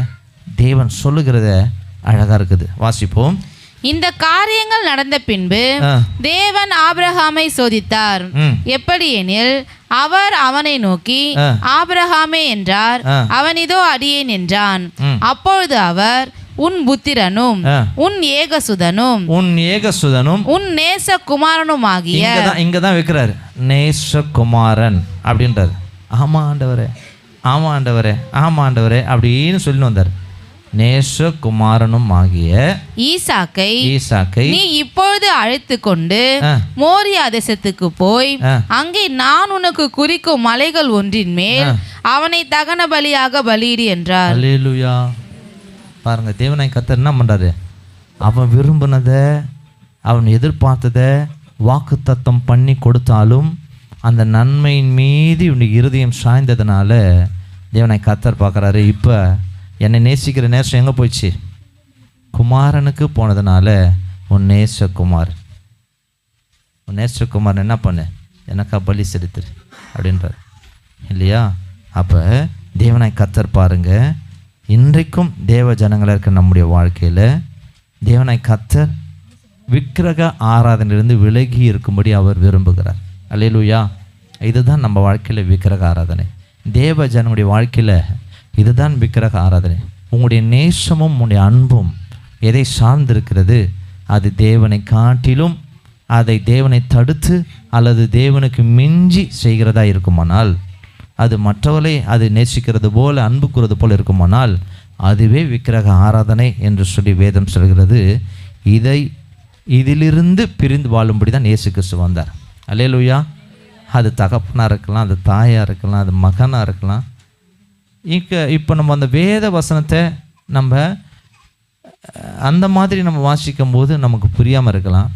Speaker 2: தேவன் சொல்லுகிறத அழகாக இருக்குது. வாசிப்போம்.
Speaker 3: இந்த காரியங்கள் நடந்த பின்பு தேவன் ஆபிரகாமை சோதித்தார். எப்படி எனில், அவர் அவனை நோக்கி ஆபிரகாமே என்றார். அவன் இதோ அடியேன் என்றான். அப்பொழுது அவர், உன் புத்திரனும் உன் ஏகசுதனும் உன் நேசகுமாரனுமாகிய,
Speaker 2: இங்கதான் வைக்கிறாரு நேசகுமாரன் அப்படின்றாரு. ஆமா ஆண்டவரே, ஆமா ஆண்டவரே, ஆமா ஆண்டவரே அப்படின்னு சொல்லி வந்தார். நேசகுமாரனும் ஆகிய
Speaker 3: ஈசாக்கை
Speaker 2: நீ
Speaker 3: இப்பொழுது அழைத்து கொண்டு மோரியா தேசத்துக்கு போய் அங்கே நான் உனக்கு குறிக்கும் மலைகள் ஒன்றின் மேல் அவனை தகன பலியாக பலியிடு என்றார்.
Speaker 2: அல்லேலூயா. பாருங்க, தேவனை கர்த்தர் என்ன பண்றாரு, அவன் விரும்பினதை அவன் எதிர்பார்த்ததை வாக்குத்தத்தம் பண்ணி கொடுத்தாலும் அந்த நன்மையின் மீது இவனுடைய இருதயம் சாய்ந்ததுனால தேவனை கர்த்தர் பார்க்குறாரு. இப்போ என்னை நேசிக்கிற நேசம் எங்கே போயிடுச்சு, குமாரனுக்கு போனதுனால உன் நேசகுமார் என்ன பண்ணு, எனக்கா பலி செலுத்துரு அப்படின்றார் இல்லையா. அப்போ தேவனை கர்த்தர் பாருங்க, இன்றைக்கும் தேவ ஜனங்களாக இருக்கிற நம்முடைய வாழ்க்கையில் தேவனை கர்த்தர் விக்கிரக ஆராதனையிலிருந்து விலகி இருக்கும்படி அவர் விரும்புகிறார். அல்லேலூயா. இதுதான் நம்ம வாழ்க்கையில் விக்கிரக ஆராதனை. தேவ ஜனங்களுடைய வாழ்க்கையில் இதுதான் விக்கிரக ஆராதனை. உங்களுடைய நேசமும் உங்களுடைய அன்பும் எதை சார்ந்திருக்கிறது, அது தேவனை காட்டிலும் அதை தேவனை தடுத்து அல்லது தேவனுக்கு மிஞ்சி செய்கிறதா இருக்குமானால், அது மற்றவர்களை அது நேசிக்கிறது போல அன்பு கூறுவது போல இருக்குமானால் அதுவே விக்கிரக ஆராதனை என்று சொல்லி வேதம் சொல்கிறது. இதிலிருந்து பிரிந்து வாழும்படி தான் இயேசு கிறிஸ்து வந்தார். அல்லேலூயா. அது தகப்பனாக இருக்கலாம், அது தாயாக இருக்கலாம், அது மகனாக இருக்கலாம். இப்போ நம்ம அந்த வேத வசனத்தை நம்ம அந்த மாதிரி நம்ம வாசிக்கும் போது நமக்கு புரியாமல் இருக்கலாம்.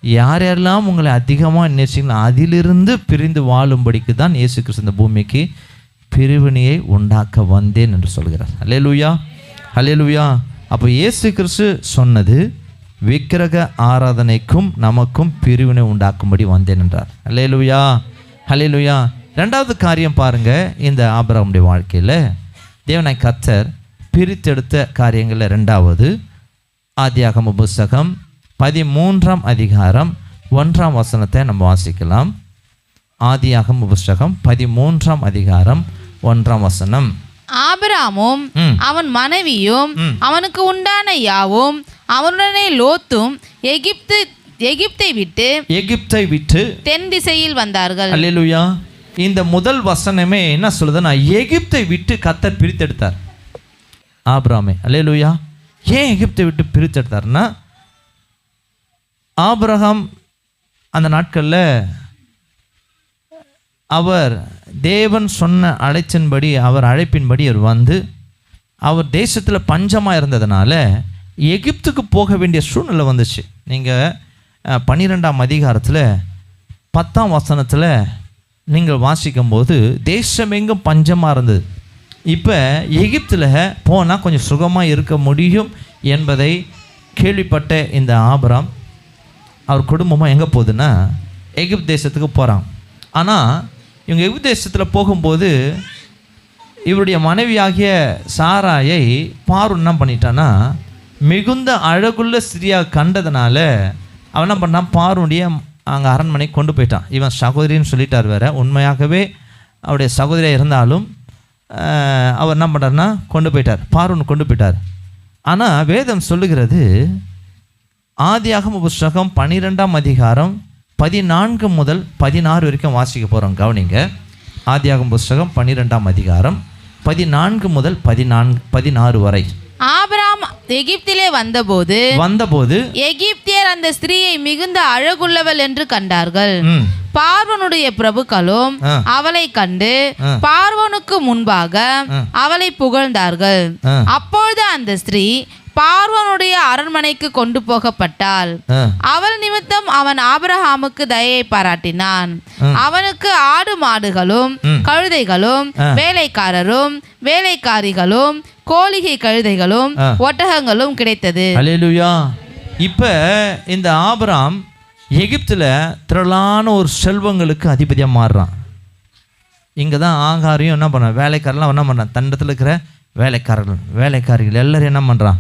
Speaker 2: யார் யாரெல்லாம் உங்களை அதிகமாக நேசிக்கலாம் அதிலிருந்து பிரிந்து வாழும்படிக்கு தான் இயேசு கிறிஸ்து இந்த பூமிக்கு பிரிவினையை உண்டாக்க வந்தேன் என்று சொல்கிறார். அல்லேலூயா, அல்லேலூயா. அப்போ இயேசு கிறிஸ்து சொன்னது விக்கிரக ஆராதனைக்கும் நமக்கும் பிரிவினை உண்டாக்கும்படி வந்தேன் என்றார். அல்லேலூயா, அல்லேலூயா. ரெண்டாவது காரியம் பாருங்கள், இந்த ஆபிரகாமுடைய வாழ்க்கையில் தேவனாய் கர்த்தர் பிரித்தெடுத்த காரியங்களில் ரெண்டாவது ஆதியாகம புஸ்தகம் 13ஆம் அதிகாரம் 1ஆம் வசனத்தை நம்ம வாசிக்கலாம். ஆதியாகம புஸ்தகம் 13ஆம் அதிகாரம் 1ஆம் வசனம்.
Speaker 3: ஆபிரகாமும் அவன் மனைவியும் அவனுக்கு உண்டான யாவும் அவனுடனே லோத்தும் எகிப்தை விட்டு தென் திசையில் வந்தார்கள்.
Speaker 2: அல்லேலூயா. இந்த முதல் வசனமே என்ன சொல்லுதுன்னா, எகிப்தை விட்டு கர்த்தர் பிரித்தெடுத்தார் ஆபிரகாமை. அல்லேலூயா. ஏன் எகிப்தை விட்டு பிரித்தெடுத்தார்னா, ஆபிரகாம் அந்த நாட்களில் அவர் தேவன் சொன்ன அழைச்சின்படி, அவர் அழைப்பின்படி அவர் வந்து அவர் தேசத்தில் பஞ்சமாக இருந்ததுனால எகிப்துக்கு போக வேண்டிய சூழ்நிலை வந்துச்சு. நீங்கள் 12ஆம் அதிகாரத்தில் 10ஆம் வசனத்தில் நீங்கள் வாசிக்கும்போது தேசமெங்கும் பஞ்சமாக இருந்தது. இப்போ எகிப்தில் போனால் கொஞ்சம் சுகமாக இருக்க முடியும் என்பதை கேள்விப்பட்ட இந்த ஆபிரகாம் அவர் குடும்பமாக எங்கே போகுதுன்னா எகிப்து தேசத்துக்கு போகிறாங்க. ஆனால் இவங்க எகிப்து தேசத்தில் போகும்போது இவருடைய மனைவியாகிய சாராயை பார்வோன் என்ன பண்ணிட்டான்னா, மிகுந்த அழகுள்ள ஸ்திரியா கண்டதுனால அவன் என்ன பண்ணான், பார்வோனுடைய அங்கே அரண்மனை கொண்டு போயிட்டான். இவன் சகோதரின்னு சொல்லிட்டார் வேற, உண்மையாகவே அவருடைய சகோதரியாக இருந்தாலும் அவர் என்ன பண்ணுறாருன்னா கொண்டு போயிட்டார், பார்வோன் கொண்டு போயிட்டார். ஆனால் வேதம் சொல்லுகிறது, ஆதியாகம புஸ்தகம் 12ஆம் அதிகாரம் 14 முதல் 16 வரைக்கும் வாசிக்க போகிறோம். கவனிங்க. ஆதியாகம புஸ்தகம் 12ஆம் அதிகாரம் 14 முதல் 16 வரை.
Speaker 3: ஆபிரகாம் எகிப்திலே வந்தபோது எகிப்தியர் அந்த ஸ்திரீயை மிகுந்த அழகுள்ளவள் என்று கண்டார்கள். பார்வோனுடைய பிரபுக்களும் அவளை கண்டு பார்வோனுக்கு முன்பாக அவளை புகழ்ந்தார்கள். அப்பொழுது அந்த ஸ்திரீ பார்வோனுடைய அரண்மனைக்கு கொண்டு போகப்பட்டாள். அவள் நிமித்தம் அவன் ஆபிரகாமுக்கு தயையை பாராட்டினான். அவனுக்கு ஆடு மாடுகளும் கழுதைகளும் வேலைக்காரரும் வேலைக்காரிகளும் கோழிகை கழுதைகளும் ஒட்டகங்களும் கிடைத்தது. அல்லேலூயா.
Speaker 2: இப்ப இந்த ஆபிரகாம் எகிப்தில் திரளான ஒரு செல்வங்களுக்கு அதிபதியாக மாறுறான். இங்கே தான் ஆகாரியும் என்ன பண்ணான், வேலைக்காரெல்லாம் என்ன பண்ணுறான், தண்டத்தில் இருக்கிற வேலைக்காரிகள் எல்லாரும் என்ன பண்ணுறான்,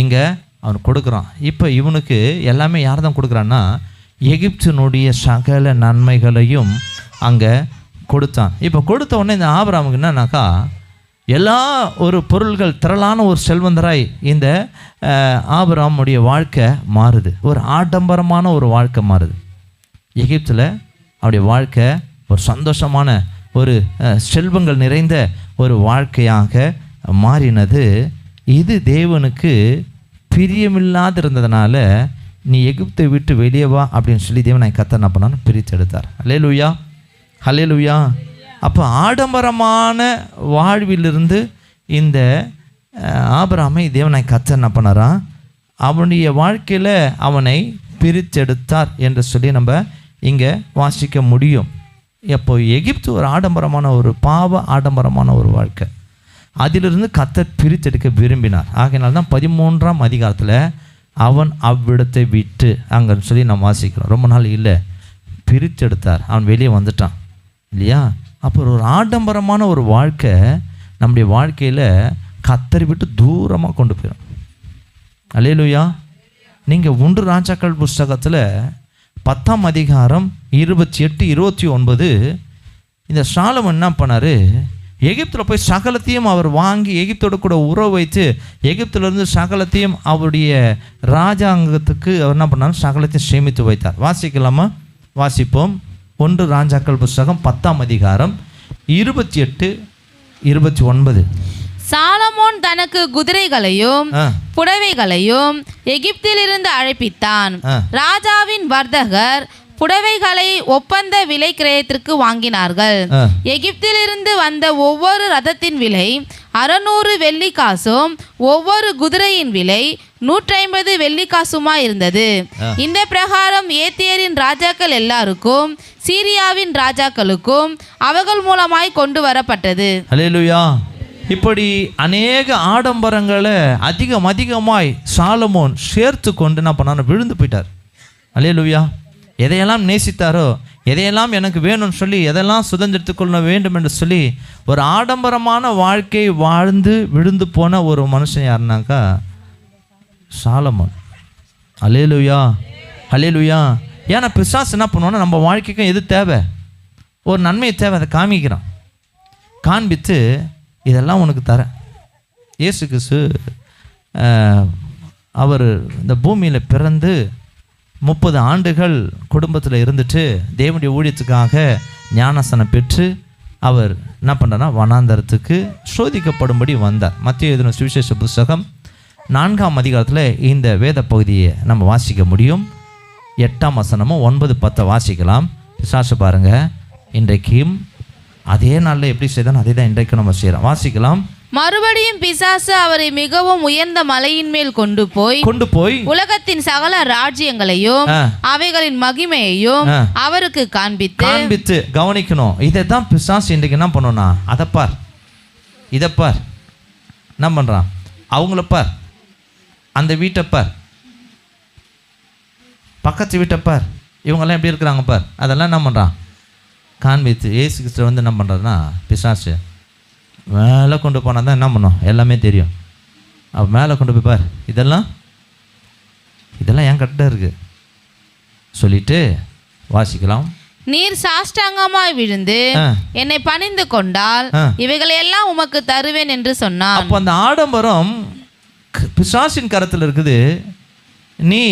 Speaker 2: இங்கே அவன் கொடுக்குறான். இப்போ இவனுக்கு எல்லாமே யார் தான் கொடுக்குறான்னா, எகிப்தினுடைய சகல நன்மைகளையும் அங்கே கொடுத்தான். இப்போ கொடுத்த உடனே இந்த ஆபிரகாமுக்கு என்னன்னாக்கா, எல்லா ஒரு பொருள்கள் திரளான ஒரு செல்வந்தராய் இந்த ஆபிரகாமுடைய வாழ்க்கை மாறுது. ஒரு ஆடம்பரமான ஒரு வாழ்க்கை மாறுது. எகிப்தில் அவருடைய வாழ்க்கை ஒரு சந்தோஷமான ஒரு செல்வங்கள் நிறைந்த ஒரு வாழ்க்கையாக மாறினது. இது தேவனுக்கு பிரியமில்லாது இருந்ததுனால, நீ எகிப்தை விட்டு வெளியே வா அப்படின்னு சொல்லி தேவனை கர்த்தர் என்ன பண்ணான்னு பிரித்து எடுத்தார். அல்லேலூயா, அல்லேலூயா. அப்போ ஆடம்பரமான வாழ்விலிருந்து இந்த ஆபிரகாமை தேவனை கர்த்தர் என்ன பண்ணாரா, அவனுடைய வாழ்க்கையில் அவனை பிரித்தெடுத்தார் என்று சொல்லி நம்ம இங்கே வாசிக்க முடியும். எப்போ எகிப்து ஒரு ஆடம்பரமான ஒரு ஆடம்பரமான ஒரு வாழ்க்கை, அதிலிருந்து கர்த்தர் பிரித்தெடுக்க விரும்பினார். ஆகையினால்தான் 13ஆம் அதிகாரத்தில் அவன் அவ்விடத்தை விட்டு அங்கன்னு சொல்லி நம்ம வாசிக்கிறோம். ரொம்ப நாள் இல்லை, பிரித்தெடுத்தார், அவன் வெளியே வந்துட்டான் இல்லையா. அப்போ ஒரு ஆடம்பரமான ஒரு வாழ்க்கை நம்முடைய வாழ்க்கையில் கர்த்தரை விட்டு தூரமாக கொண்டு போயிடும். அல்லேலூயா. நீங்கள் 1 ராஜாக்கள் புஸ்தகத்தில் 10ஆம் அதிகாரம் 28, 29 இந்த சாலமன் என்ன பண்ணார், எகிப்தில் போய் சகலத்தையும் அவர் வாங்கி எகிப்தோட கூட உறவு வைத்து எகிப்திலிருந்து சகலத்தையும் அவருடைய ராஜாங்கத்துக்கு அவர் என்ன பண்ணார், சகலத்தையும் சேமித்து வைத்தார். வாசிக்கலாமா? வாசிப்போம். 1 ராஜாக்கள் புஸ்தகம் 10ஆம் அதிகாரம் 28, 29.
Speaker 3: சாலமோன் தனக்கு குதிரைகளையும் புடவைகளையும் எகிப்திலிருந்து அழைப்பித்தான். ராஜாவின் வர்த்தகர் புடவைகளை ஒப்பந்த விலை கிரயத்திற்கு வாங்கினார்கள். எகிப்திலிருந்து வந்த ஒவ்வொரு ரதத்தின் விலை 600 வெள்ளிக்காசும் ஒவ்வொரு குதிரையின் விலை 150 வெள்ளிக்காசுமா இருந்தது. இந்த பிரகாரம் ஏத்தியரின் ராஜாக்கள் எல்லாருக்கும் சீரியாவின் ராஜாக்களுக்கும் அவர்கள் மூலமாய் கொண்டு வரப்பட்டது.
Speaker 2: அல்லேலூயா. இப்படி அநேக ஆடம்பரங்களை அதிகமாய் சாலமோன் சேர்த்து கொண்டு என்ன பண்ணாரு, விழுந்து போயிட்டார். அல்லேலூயா. எதையெல்லாம் நேசித்தாரோ, எதையெல்லாம் எனக்கு வேணும்னு சொல்லி, எதெல்லாம் சுதந்திரத்து கொள்ள வேண்டும் என்று சொல்லி ஒரு ஆடம்பரமான வாழ்க்கை வாழ்ந்து விழுந்து போன ஒரு மனுஷன் யாருனாக்கா சாலமோன். அல்லேலூயா, அல்லேலூயா. ஏன்னா பிசாசு என்ன பண்ணுவோன்னா, நம்ம வாழ்க்கைக்கும் எது தேவை, ஒரு நன்மை தேவை, அதை காமிக்கிறான். காண்பித்து இதெல்லாம் உனக்கு தரேன். இயேசு கிறிஸ்து அவர் இந்த பூமியில் பிறந்து 30 ஆண்டுகள் குடும்பத்தில் இருந்துட்டு தேவனுடைய ஊழியத்துக்காக ஞானஸ்தானம் பெற்று அவர் என்ன பண்ணுறாருன்னா வனாந்தரத்துக்கு சோதிக்கப்படும்படி வந்தார். மத்திய எழுதின சுவிசேஷ புஸ்தகம் 4ஆம் அதிகாரத்தில் இந்த வேத பகுதியை நம்ம வாசிக்க முடியும். 8ஆம் வசனமும் 9, 10 வாசிக்கலாம். பிசாசு பாருங்கள், இன்றைக்கும் அதே நாளில் எப்படி செய்தாலும் அதே தான் இன்றைக்கும் நம்ம செய்கிறோம். வாசிக்கலாம்.
Speaker 3: மறுபடியும் பிசாசு அவரை மிகவும் உயர்ந்த மலையின் மேல் கொண்டு போய் உலகத்தின் சகல ராஜ்யங்களையும் அவைகளின் மகிமையையும் அவருக்கு காண்பித்து
Speaker 2: கவனிக்கணும். இதை தான் பிசாசு இன்றைக்கு என்ன பண்ணோம்னா, அதை பார், இதை பார், என்ன பண்ணுறான், அவங்கள பார், அந்த வீட்டை பார், பக்கத்து வீட்டை பார், இவங்கெல்லாம் எப்படி இருக்கிறாங்க பார், அதெல்லாம் என்ன பண்ணுறான் காண்பித்து. இயேசு கிறிஸ்து வந்து என்ன பண்ணுறதுன்னா, பிசாசு மேலே கொண்டு போனால் தான் என்ன பண்ணோம், எல்லாமே தெரியும். அப்போ மேலே கொண்டு போய் பார், இதெல்லாம் என் கட்ட இருக்கு சொல்லிட்டு வாசிக்கலாம்.
Speaker 3: நீர் சாஷ்டாங்கமாய் விழுந்து என்னை பணிந்து கொண்டால் இவைகளை எல்லாம் உமக்கு தருவேன் என்று சொன்னான்.
Speaker 2: அப்போ அந்த ஆடம்பரம் பிசாசின் கரத்தில் இருக்குது. நீ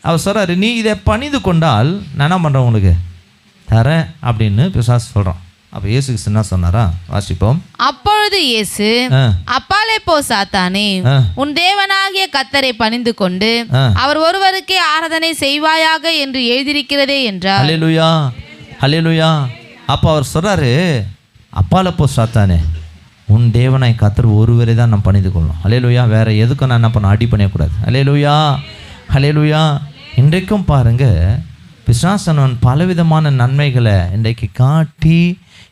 Speaker 2: அவர் சொல்கிறாரு, நீ இதை பணிந்து கொண்டால் நான் என்ன பண்ணுறேன் உங்களுக்கு தரேன் அப்படின்னு பிசாசு சொல்கிறான். அப்போ இயேசு கிறிஸ்து என்ன சொன்னாரா, வாசிப்போம்.
Speaker 3: அப்பொழுது இயேசு, அப்பாலே போ சாத்தானே, உன் தேவனாகிய கர்த்தரை பணிந்து கொண்டு அவர் ஒருவருக்கே ஆராதனை செய்வாயாக என்று எழுதியிருக்கிறதே என்றார்.
Speaker 2: அல்லேலூயா, அல்லேலூயா. அப்போ அவர் சொல்கிறாரு, அப்பாலே போ சாத்தானே, உன் தேவனாய் கர்த்தர் ஒருவரை தான் நான் பணிந்து கொள்ளணும். அல்லேலூயா. வேறு எதுக்கும் நான் என்ன பண்ண, அடி பண்ணிடக்கூடாது. அல்லேலூயா, அல்லேலூயா. இன்றைக்கும் பாருங்கள், பிசாசனவன் பலவிதமான நன்மைகளை இன்றைக்கு காட்டி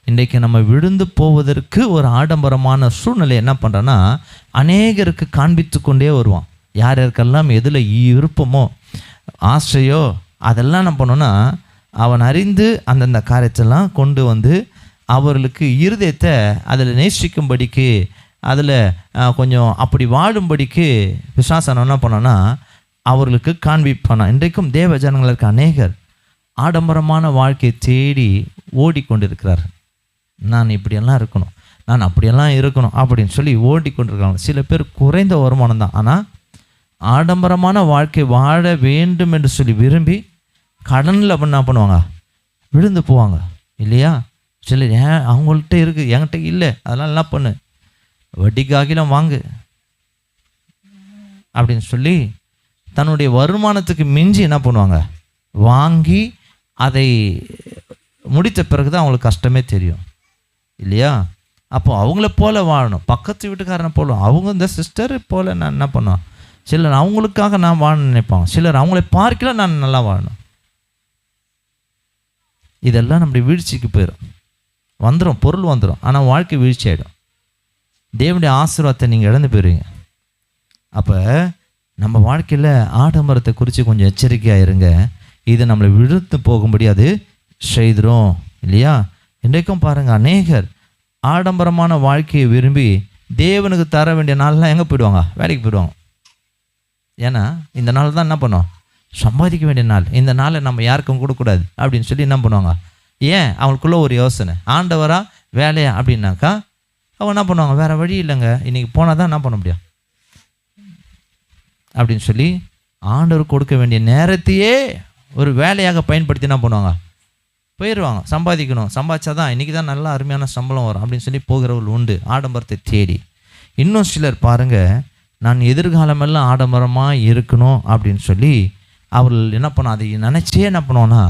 Speaker 2: இன்றைக்கு நம்ம விழுந்து போவதற்கு ஒரு ஆடம்பரமான சூழ்நிலை என்ன பண்ணுறான்னா அநேகருக்கு காண்பித்து கொண்டே வருவான். யார் யாருக்கெல்லாம் எதில் விருப்பமோ ஆசையோ அதெல்லாம் என்ன பண்ணோன்னா அவன் அறிந்து அந்தந்த காரியத்தெல்லாம் கொண்டு வந்து அவர்களுக்கு இருதயத்தை அதில் நேசிக்கும்படிக்கு, அதில் கொஞ்சம் அப்படி வாழும்படிக்கு பிசாசனம் என்ன பண்ணோன்னா அவர்களுக்கு காண்பிப்பானா. இன்றைக்கும் தேவ ஜனங்களுக்கு அநேகர் ஆடம்பரமான வாழ்க்கையை தேடி ஓடிக்கொண்டிருக்கிறார். நான் இப்படியெல்லாம் இருக்கணும், நான் அப்படியெல்லாம் இருக்கணும் அப்படின்னு சொல்லி ஓடிக்கொண்டிருக்காங்க. சில பேர் குறைந்த வருமானம் தான், ஆனால் ஆடம்பரமான வாழ்க்கை வாழ வேண்டும் என்று சொல்லி விரும்பி கடனில் என்ன பண்ணுவாங்க, விழுந்து போவாங்க இல்லையா. சில அவங்கள்ட்ட இருக்குது, என்கிட்ட இல்லை, அதெல்லாம் என்ன பண்ணு, வட்டிக்காகிலாம் வாங்கு அப்படின்னு சொல்லி தன்னுடைய வருமானத்துக்கு மிஞ்சி என்ன பண்ணுவாங்க, வாங்கி அதை முடித்த பிறகு தான் அவங்களுக்கு கஷ்டமே தெரியும் இல்லையா. அப்போ அவங்கள போல வாழணும், பக்கத்து வீட்டுக்காரனை போல, அவங்க இந்த சிஸ்டர் போல் நான் என்ன பண்ணுவேன். சிலர் அவங்களுக்காக நான் வாழணும்னு நினைப்பாங்க, சிலர் அவங்கள பார்க்கல நான் நல்லா வாழணும். இதெல்லாம் நம்முடைய வீழ்ச்சிக்கு போயிடும், வந்துடும், பொருள் வந்துடும், ஆனால் வாழ்க்கை வீழ்ச்சி ஆகிடும். தேவனுடைய ஆசீர்வாதத்தை நீங்கள் இழந்து போயிடுவீங்க. அப்போ நம்ம வாழ்க்கையில் ஆடம்பரத்தை குறித்து கொஞ்சம் எச்சரிக்கையாக இருங்க. இது நம்மளை விழுத்து போகும்படி அது செய்திரும் இல்லையா. இன்றைக்கும் பாருங்கள், அநேகர் ஆடம்பரமான வாழ்க்கையை விரும்பி தேவனுக்கு தர வேண்டிய நாள்லாம் எங்கே போயிடுவாங்க, வேலைக்கு போயிடுவாங்க. ஏன்னா இந்த நாள் தான் என்ன பண்ணுவோம், சம்பாதிக்க வேண்டிய நாள், இந்த நாளை நம்ம யாருக்கும் கொடுக்கக்கூடாது அப்படின்னு சொல்லி என்ன பண்ணுவாங்க. ஏன், அவங்களுக்குள்ள ஒரு யோசனை, ஆண்டவரா வேலையா அப்படின்னாக்கா அவங்க என்ன பண்ணுவாங்க, வேறு வழி இல்லைங்க, இன்றைக்கி போனால் தான் என்ன பண்ண முடியும் அப்படின்னு சொல்லி ஆண்டவர் கொடுக்க வேண்டிய நேரத்தையே ஒரு வேலையாக பயன்படுத்தி என்ன பண்ணுவாங்க, போயிடுவாங்க. சம்பாதிக்கணும், சம்பாதிச்சா தான் இன்றைக்கி தான் நல்லா அருமையான சம்பளம் வரும் அப்படின்னு சொல்லி போகிறவர்கள் உண்டு ஆடம்பரத்தை தேடி. இன்னும் சிலர் பாருங்கள், நான் எதிர்காலமெல்லாம் ஆடம்பரமாக இருக்கணும் அப்படின்னு சொல்லி அவர்கள் என்ன பண்ணுவோம், அதை நினச்சே என்ன பண்ணுவோன்னா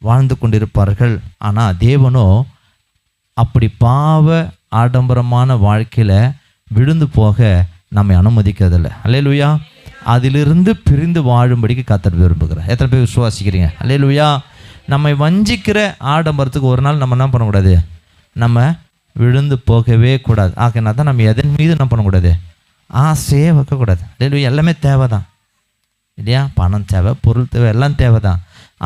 Speaker 2: வாழ்ந்து கொண்டிருப்பார்கள். ஆனால் தேவனோ அப்படி பாவ ஆடம்பரமான வாழ்க்கையில் விழுந்து போக நம்மை அனுமதிக்கிறதில்லை. அல்லேலூயா. அதிலிருந்து பிரிந்து வாழும்படிக்கு கர்த்தர் விரும்புகிறார். எத்தனை பேர் விசுவாசிக்கிறீங்க? அல்லேலூயா. நம்மை வஞ்சிக்கிற ஆடம்பரத்துக்கு ஒரு நாள் நம்ம என்ன பண்ணக்கூடாது? நம்ம விழுந்து போகவே கூடாது. ஆகினா தான் நம்ம எதன் மீது என்ன பண்ணக்கூடாது? ஆசையே வைக்கக்கூடாது. அல்லேலூயா. எல்லாமே தேவை தான் இல்லையா? பணம் தேவை, பொருள் தேவை, எல்லாம் தேவை தான்.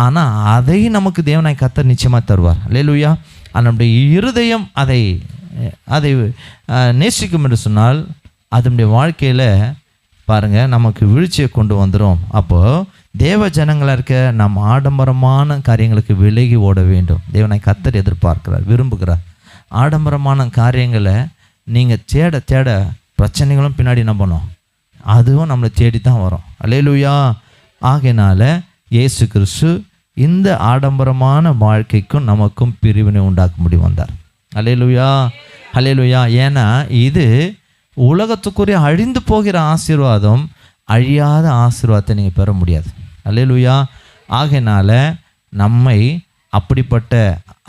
Speaker 2: ஆனால் அதை நமக்கு தேவனாய் கர்த்தர் நிச்சயமாக தருவார். அல்லேலூயா. நம்முடைய இருதயம் அதை நேசிக்கும் என்று சொன்னால் அதனுடைய வாழ்க்கையில் பாருங்கள் நமக்கு வீழ்ச்சியை கொண்டு வந்துடும். அப்போது தேவ ஜனங்களாக இருக்க நம்ம ஆடம்பரமான காரியங்களுக்கு விலகி ஓட வேண்டும். தேவனாய் கர்த்தர் எதிர்பார்க்கிறார், விரும்புகிறார். ஆடம்பரமான காரியங்களை நீங்கள் தேட தேட பிரச்சனைகளும் பின்னாடி என்ன பண்ணும்? அதுவும் நம்மளை தேடி தான் வரும். அல்லேலூயா. ஆகையினால இயேசு கிறிஸ்து இந்த ஆடம்பரமான வாழ்க்கைக்கும் நமக்கும் பிரிவினை உண்டாக்கும்படி வந்தார். அல்லேலூயா. அல்லேலூயா. ஏன்னா இது உலகத்துக்குரிய அழிந்து போகிற ஆசீர்வாதம், அழியாத ஆசீர்வாதத்தை நீங்கள் பெற முடியாது. அல்லேலூயா. ஆகையினால நம்மை அப்படிப்பட்ட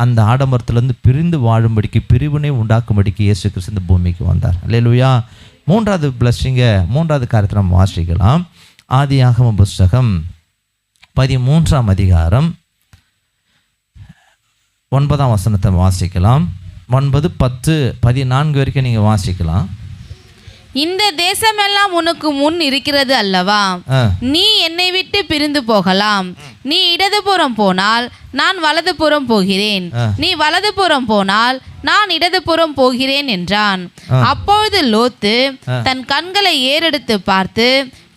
Speaker 2: அந்த ஆடம்பரத்திலேருந்து பிரிந்து வாழும்படிக்கு, பிரிவினை உண்டாக்கும்படிக்கு இயேசு கிறிஸ்து இந்த பூமிக்கு வந்தார். அல்லேலூயா. மூன்றாவது பிளஸ்ஸிங்க, மூன்றாவது காரியத்தை நம்ம வாசிக்கலாம். ஆதியாகம புஸ்தகம் 13ஆம் அதிகாரம் 9ஆம் வசனத்தை வாசிக்கலாம். 9, 10, 14 வரைக்கும் நீங்கள் வாசிக்கலாம்.
Speaker 3: இந்த தேசமெல்லாம் உனக்கு முன் இருக்கிறது அல்லவா? நீ என்னை விட்டு பிரிந்து போகலாம். நீ இடதுபுறம் போனால் நான் வலதுபுறம் போகிறேன், நீ வலதுபுறம் போனால் நான் இடதுபுறம் போகிறேன் என்றான். அப்பொழுது லோத்து தன் கண்களை ஏறெடுத்து பார்த்து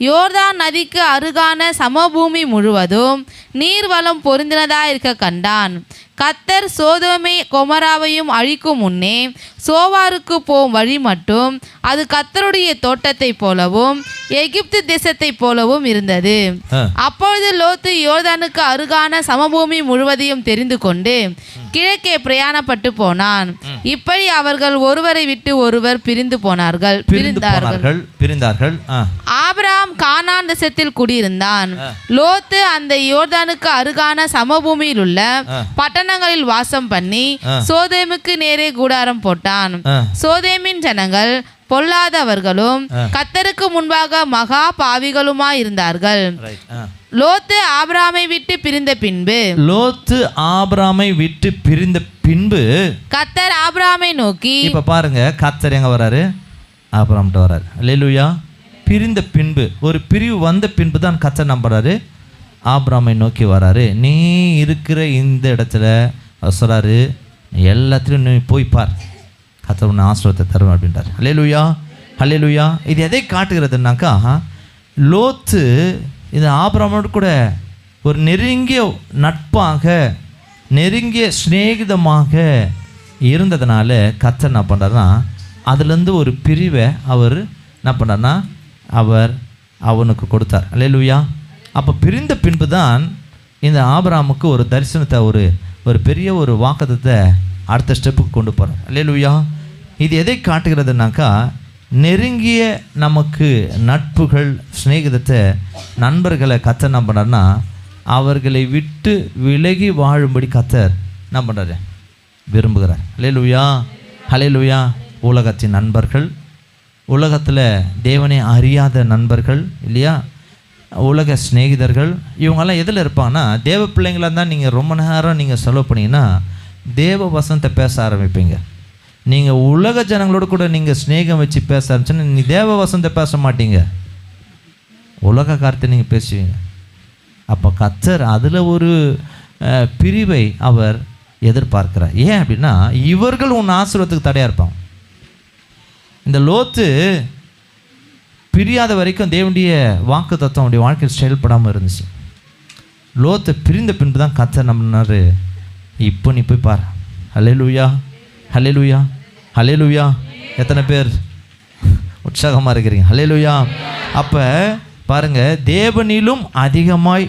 Speaker 3: யோர்தான் நதிக்கு அருகான சமபூமி முழுவதும் நீர்வளம் பொருந்தினதாயிருக்க கண்டான். கர்த்தர் சோதோமை கொமராவையும் அழிக்கும் முன்னே சோவாருக்கு போகும் வழி மட்டும் அது கர்த்தருடைய தோட்டத்தை போலவும் எகிப்து தேசத்தை போலவும் இருந்தது. அப்பொழுது லோத்து யோர்தானுக்கு அருகான சமபூமி முழுவதையும் தெரிந்து கொண்டு கிழக்கே பிரயாணப்பட்டு போனான். இப்படி அவர்கள் ஒருவரை விட்டு ஒருவர் பிரிந்து பிரிந்தார்கள். ஆபிரகாம் கானான் தேசத்தில் குடியிருந்தான். லோத்து அந்த யோர்தானுக்கு அருகான சமபூமியில் உள்ள பட்டணங்களில் வாசம் பண்ணி சோதேமுக்கு நேரே கூடாரம் போட்டான். சோதேமின் ஜனங்கள் பொல்லாதவர்களும் கர்த்தருக்கு முன்பாக மகா பாவிகளுமாய் இருந்தார்கள். லோத்து ஆபிரகாமை விட்டு பிரிந்த பின்பு கர்த்தர் ஆபிரகாமை நோக்கி,
Speaker 2: இப்ப பாருங்க கர்த்தர் எங்க வராரு? ஆபிரகாம்கிட்ட வராரு. அல்லேலூயா. பிரிந்த பின்பு, ஒரு பிரிவு வந்த பின்பு தான் கர்த்தர் நம்புறாரு, ஆபிரகாமை நோக்கி வராரு. நீ இருக்கிற இந்த இடத்துல சொல்றாரு, எல்லாத்துலையும் நீ போய் பார், கர்த்தர் உன்னை ஆசீர்வாதத்தை தரும் அப்படின்றார். அல்லேலூயா. அல்லேலூயா. இது எதை காட்டுகிறதுனாக்கா, லோத்து இந்த ஆபிரகாமோடு கூட ஒரு நெருங்கிய நட்பாக, நெருங்கிய சிநேகிதமாக இருந்ததுனால கர்த்தர் என்ன பண்ணுறாருன்னா, அதுலேருந்து ஒரு பிரிவை அவர் என்ன பண்ணுறாருன்னா அவனுக்கு கொடுத்தார். அல்லேலூயா. அப்போ பிரிந்த பின்பு தான் இந்த ஆபிரகாமுக்கு ஒரு தரிசனத்தை, ஒரு பெரிய ஒரு வாக்குத்தத்தை அடுத்த ஸ்டெப்புக்கு கொண்டு போகிறார். அல்லேலூயா. இது எதை காட்டுகிறதுனாக்கா, நெருங்கிய நமக்கு நட்புகள், சிநேகிதத்தை, நண்பர்களை கர்த்தர் என்ன பண்ணுறாருன்னா அவர்களை விட்டு விலகி வாழும்படி கர்த்தர் என்ன பண்ணுறாரு? விரும்புகிறார். அல்லேலூயா. அல்லேலூயா. உலகத்தின் நண்பர்கள், உலகத்தில் தேவனை அறியாத நண்பர்கள் இல்லையா, உலக சிநேகிதர்கள், இவங்கெல்லாம் எதில் இருப்பாங்கன்னா, தேவ பிள்ளைங்களாக இருந்தால் நீங்கள் ரொம்ப நேரம் நீங்கள் செலவு பண்ணிங்கன்னா தேவ வசனத்தை பேச ஆரம்பிப்பீங்க. நீங்கள் உலக ஜனங்களோடு கூட நீங்கள் ஸ்நேகம் வச்சு பேச ஆரம்பிச்சுன்னா நீ தேவ வசனத்தை பேச மாட்டீங்க, உலக காரியத்தை நீங்கள் பேசுவீங்க. அப்போ கர்த்தர் அதில் ஒரு பிரிவை அவர் எதிர்பார்க்கிறார். ஏன் அப்படின்னா, இவர்கள் உன் ஆசீர்வாதத்துக்கு தடையாக இருப்பாங்க. இந்த லோத்து பிரியாத வரைக்கும் தேவனுடைய வாக்கு தத்துவம் அவனுடைய வாழ்க்கையில் செயல்படாமல் இருந்துச்சு. லோத்தை பிரிந்த பின்பு தான் கர்த்தர் நம்பினார், இப்போ நீ போய் பார். அல்லேலூயா. அல்லேலூயா. அல்லேலூயா. எத்தனை பேர் உற்சாகமாக இருக்கிறீங்க? அல்லேலூயா. அப்போ பாருங்கள், தேவனிலும் அதிகமாய்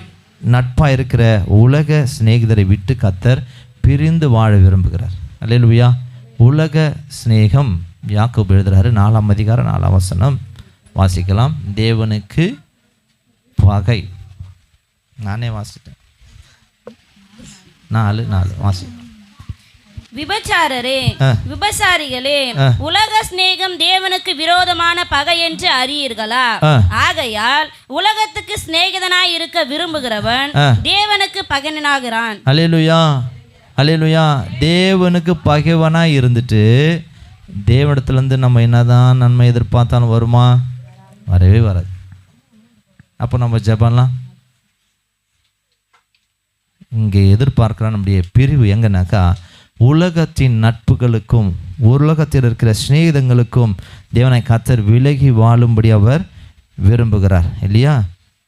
Speaker 2: நட்பாக இருக்கிற உலக சிநேகிதரை விட்டு கர்த்தர் பிரிந்து வாழ விரும்புகிறார். அல்லேலூயா. உலக சிநேகம் யாக்கோபு எழுதுகிறாரு, 4ஆம் அதிகாரம் 4ஆம் வசனம் வாசிக்கலாம். தேவனுக்கு பகை. நானே வாசிட்டேன். 4:4 வாசி.
Speaker 4: விபச்சாரரே, விபசாரிகளே, உலக சிநேகம் தேவனுக்கு விரோதமான பகை என்று அறியீர்களா? ஆகையால் உலகத்துக்கு சிநேகிதனாய் இருக்க விரும்புகிறவன் தேவனுக்கு பகைவனாகிறான்.
Speaker 2: அல்லேலூயா, அல்லேலூயா. தேவனுக்கு பகைவனாய் இருந்துட்டு தேவனிடத்துலேருந்து நம்ம என்னதான் நன்மை எதிர்பார்த்தாலும் வருமா? வரவே வராது. அப்போ நம்ம ஜெபம்லாம் இங்கே எதிர்பார்க்குற நம்முடைய பிரிவு எங்கன்னாக்கா, உலகத்தின் நட்புகளுக்கும் உலகத்தில் இருக்கிற சிநேகிதங்களுக்கும் தேவனை கர்த்தர் விலகி வாழும்படி அவர் விரும்புகிறார் இல்லையா?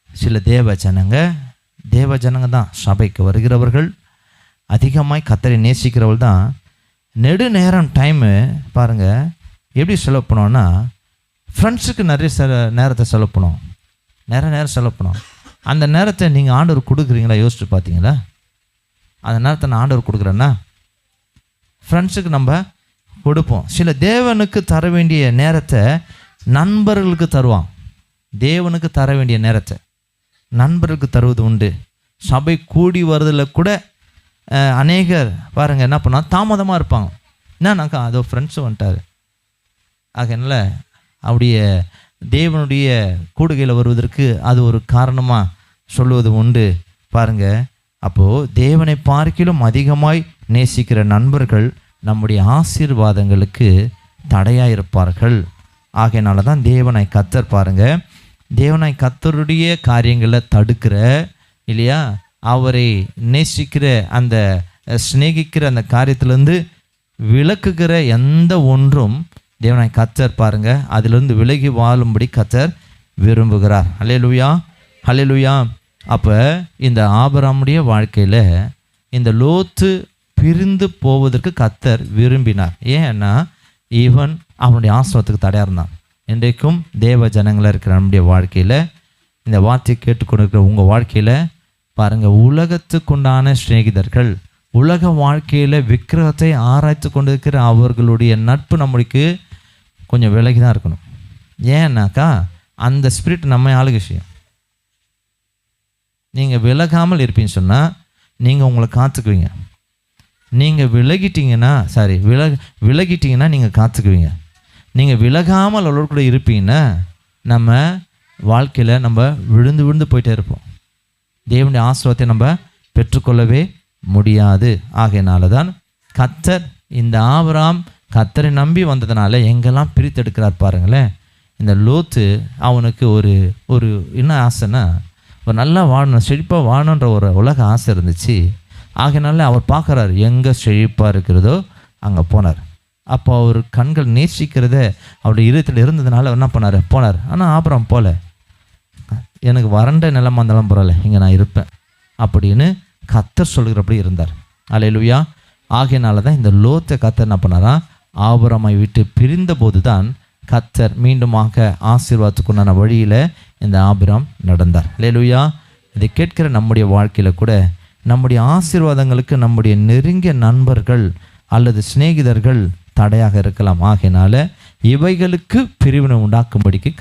Speaker 2: சில தேவ ஜனங்க தான் சபைக்கு வருகிறவர்கள், அதிகமாய் கர்த்தரை நேசிக்கிறவர்கள் தான். நெடுநேரம் டைமு பாருங்கள் எப்படி செலவு பண்ணோன்னா, ஃப்ரெண்ட்ஸுக்கு நிறைய நேரத்தை செலவு பண்ணும், நேரம் செலவு பண்ணும். அந்த நேரத்தை நீங்கள் ஆண்டவர் கொடுக்குறீங்களா? யோசிச்சு பார்த்தீங்களா? அந்த நேரத்தை நான் ஆண்டவர் கொடுக்குறேன்னா ஃப்ரெண்ட்ஸுக்கு நம்ம கொடுப்போம். சில தேவனுக்கு தர வேண்டிய நேரத்தை நண்பர்களுக்கு தருவான். தேவனுக்கு தர வேண்டிய நேரத்தை நண்பர்களுக்கு தருவது உண்டு. சபை கூடி வருதில் கூட அநேகர் பாருங்கள் என்ன பண்ணால் தாமதமாக இருப்பாங்க. என்னன்னாக்கா அதோ ஃப்ரெண்ட்ஸு வந்துட்டார், ஆகையினால அவருடைய தேவனுடைய கூடுகையில் வருவதற்கு அது ஒரு காரணமாக சொல்லுவது உண்டு. பாருங்கள், அப்போது தேவனை பார்க்கிலும் அதிகமாய் நேசிக்கிற நண்பர்கள் நம்முடைய ஆசீர்வாதங்களுக்கு தடையாக இருப்பார்கள். ஆகையினால தான் தேவனை கர்த்தர் பாருங்கள், தேவனை கர்த்தருடைய காரியங்களை தடுக்கிற இல்லையா, அவரை நேசிக்கிற அந்த சிநேகிக்கிற அந்த காரியத்திலேருந்து விலக்குகிற எந்த ஒன்றும் தேவனை கர்த்தர் பாருங்கள் அதிலிருந்து விலகி வாழும்படி கர்த்தர் விரும்புகிறார். அல்லேலூயா, அல்லேலூயா. அப்போ இந்த ஆபிரகாமுடைய வாழ்க்கையில் இந்த லோத்து பிரிந்து போவதற்கு கர்த்தர் விரும்பினார். ஏன்னா இவன் அவனுடைய ஆசிரமத்துக்கு தடையாக இருந்தான். இன்றைக்கும் தேவ ஜனங்களாக இருக்கிற நம்முடைய வாழ்க்கையில் இந்த வார்த்தையை கேட்டுக்கொண்டிருக்கிற உங்கள் வாழ்க்கையில் பாருங்கள், உலகத்துக்குண்டான சிநேகிதர்கள், உலக வாழ்க்கையில் விக்கிரகத்தை ஆராய்ச்சி கொண்டிருக்கிற அவர்களுடைய நட்பு நம்மளுக்கு கொஞ்சம் விலகி தான் இருக்கணும். ஏன்னாக்கா அந்த ஸ்பிரிட் நம்ம ஆளுக விஷயம். நீங்கள் விலகாமல் இருப்பீங்கன்னு சொன்னால் நீங்கள் உங்களை காத்துக்குவீங்க. நீங்கள் விலகிட்டீங்கன்னா நீங்கள் காத்துக்குவீங்க. நீங்கள் விலகாமல் அவளோட கூட இருப்பீங்கன்னா நம்ம வாழ்க்கையில் நம்ம விழுந்து போயிட்டே இருப்போம். தேவனுடைய ஆசீர்வாதத்தை நம்ம பெற்றுக்கொள்ளவே முடியாது. ஆகையினால தான் கர்த்தர் இந்த ஆபிரகாம் கர்த்தரை நம்பி வந்ததுனால எங்கெல்லாம் பிரித்தெடுக்கிறார் பாருங்களேன். இந்த லோத்து அவனுக்கு ஒரு என்ன ஆசைன்னா, ஒரு நல்லா வாழணும், செழிப்பாக வாழணுன்ற ஒரு உலக ஆசை இருந்துச்சு. ஆகையினால அவர் பார்க்குறாரு, எங்கே செழிப்பாக இருக்கிறதோ அங்கே போனார். அப்போ அவர் கண்கள் நேசிக்கிறத அவருடைய இதயத்தில் இருந்ததுனால என்ன போனார். ஆனால் ஆபிரகாம் போல, எனக்கு வறண்ட நிலமாக இருந்தாலும் பரவாயில்ல, இங்கே நான் இருப்பேன் அப்படின்னு கர்த்தர் சொல்கிறபடி இருந்தார். அல்லேலூயா. ஆகையினால தான் இந்த லோத்தை கர்த்தர் என்ன பண்ணாரா, ஆபிரகாமை விட்டு பிரிந்த போது தான் கர்த்தர் மீண்டுமாக ஆசீர்வாதத்துக்குண்டான வழியில் இந்த ஆபிரகாம் நடந்தார். அல்லேலூயா. இதை கேட்கிற நம்முடைய வாழ்க்கையில் கூட நம்முடைய ஆசீர்வாதங்களுக்கு நம்முடைய நெருங்கிய நண்பர்கள் அல்லது சிநேகிதர்கள் தடையாக இருக்கலாம். ஆகையினால இவைகளுக்கு பிரிவினை உண்டாக்கும்படிக்கு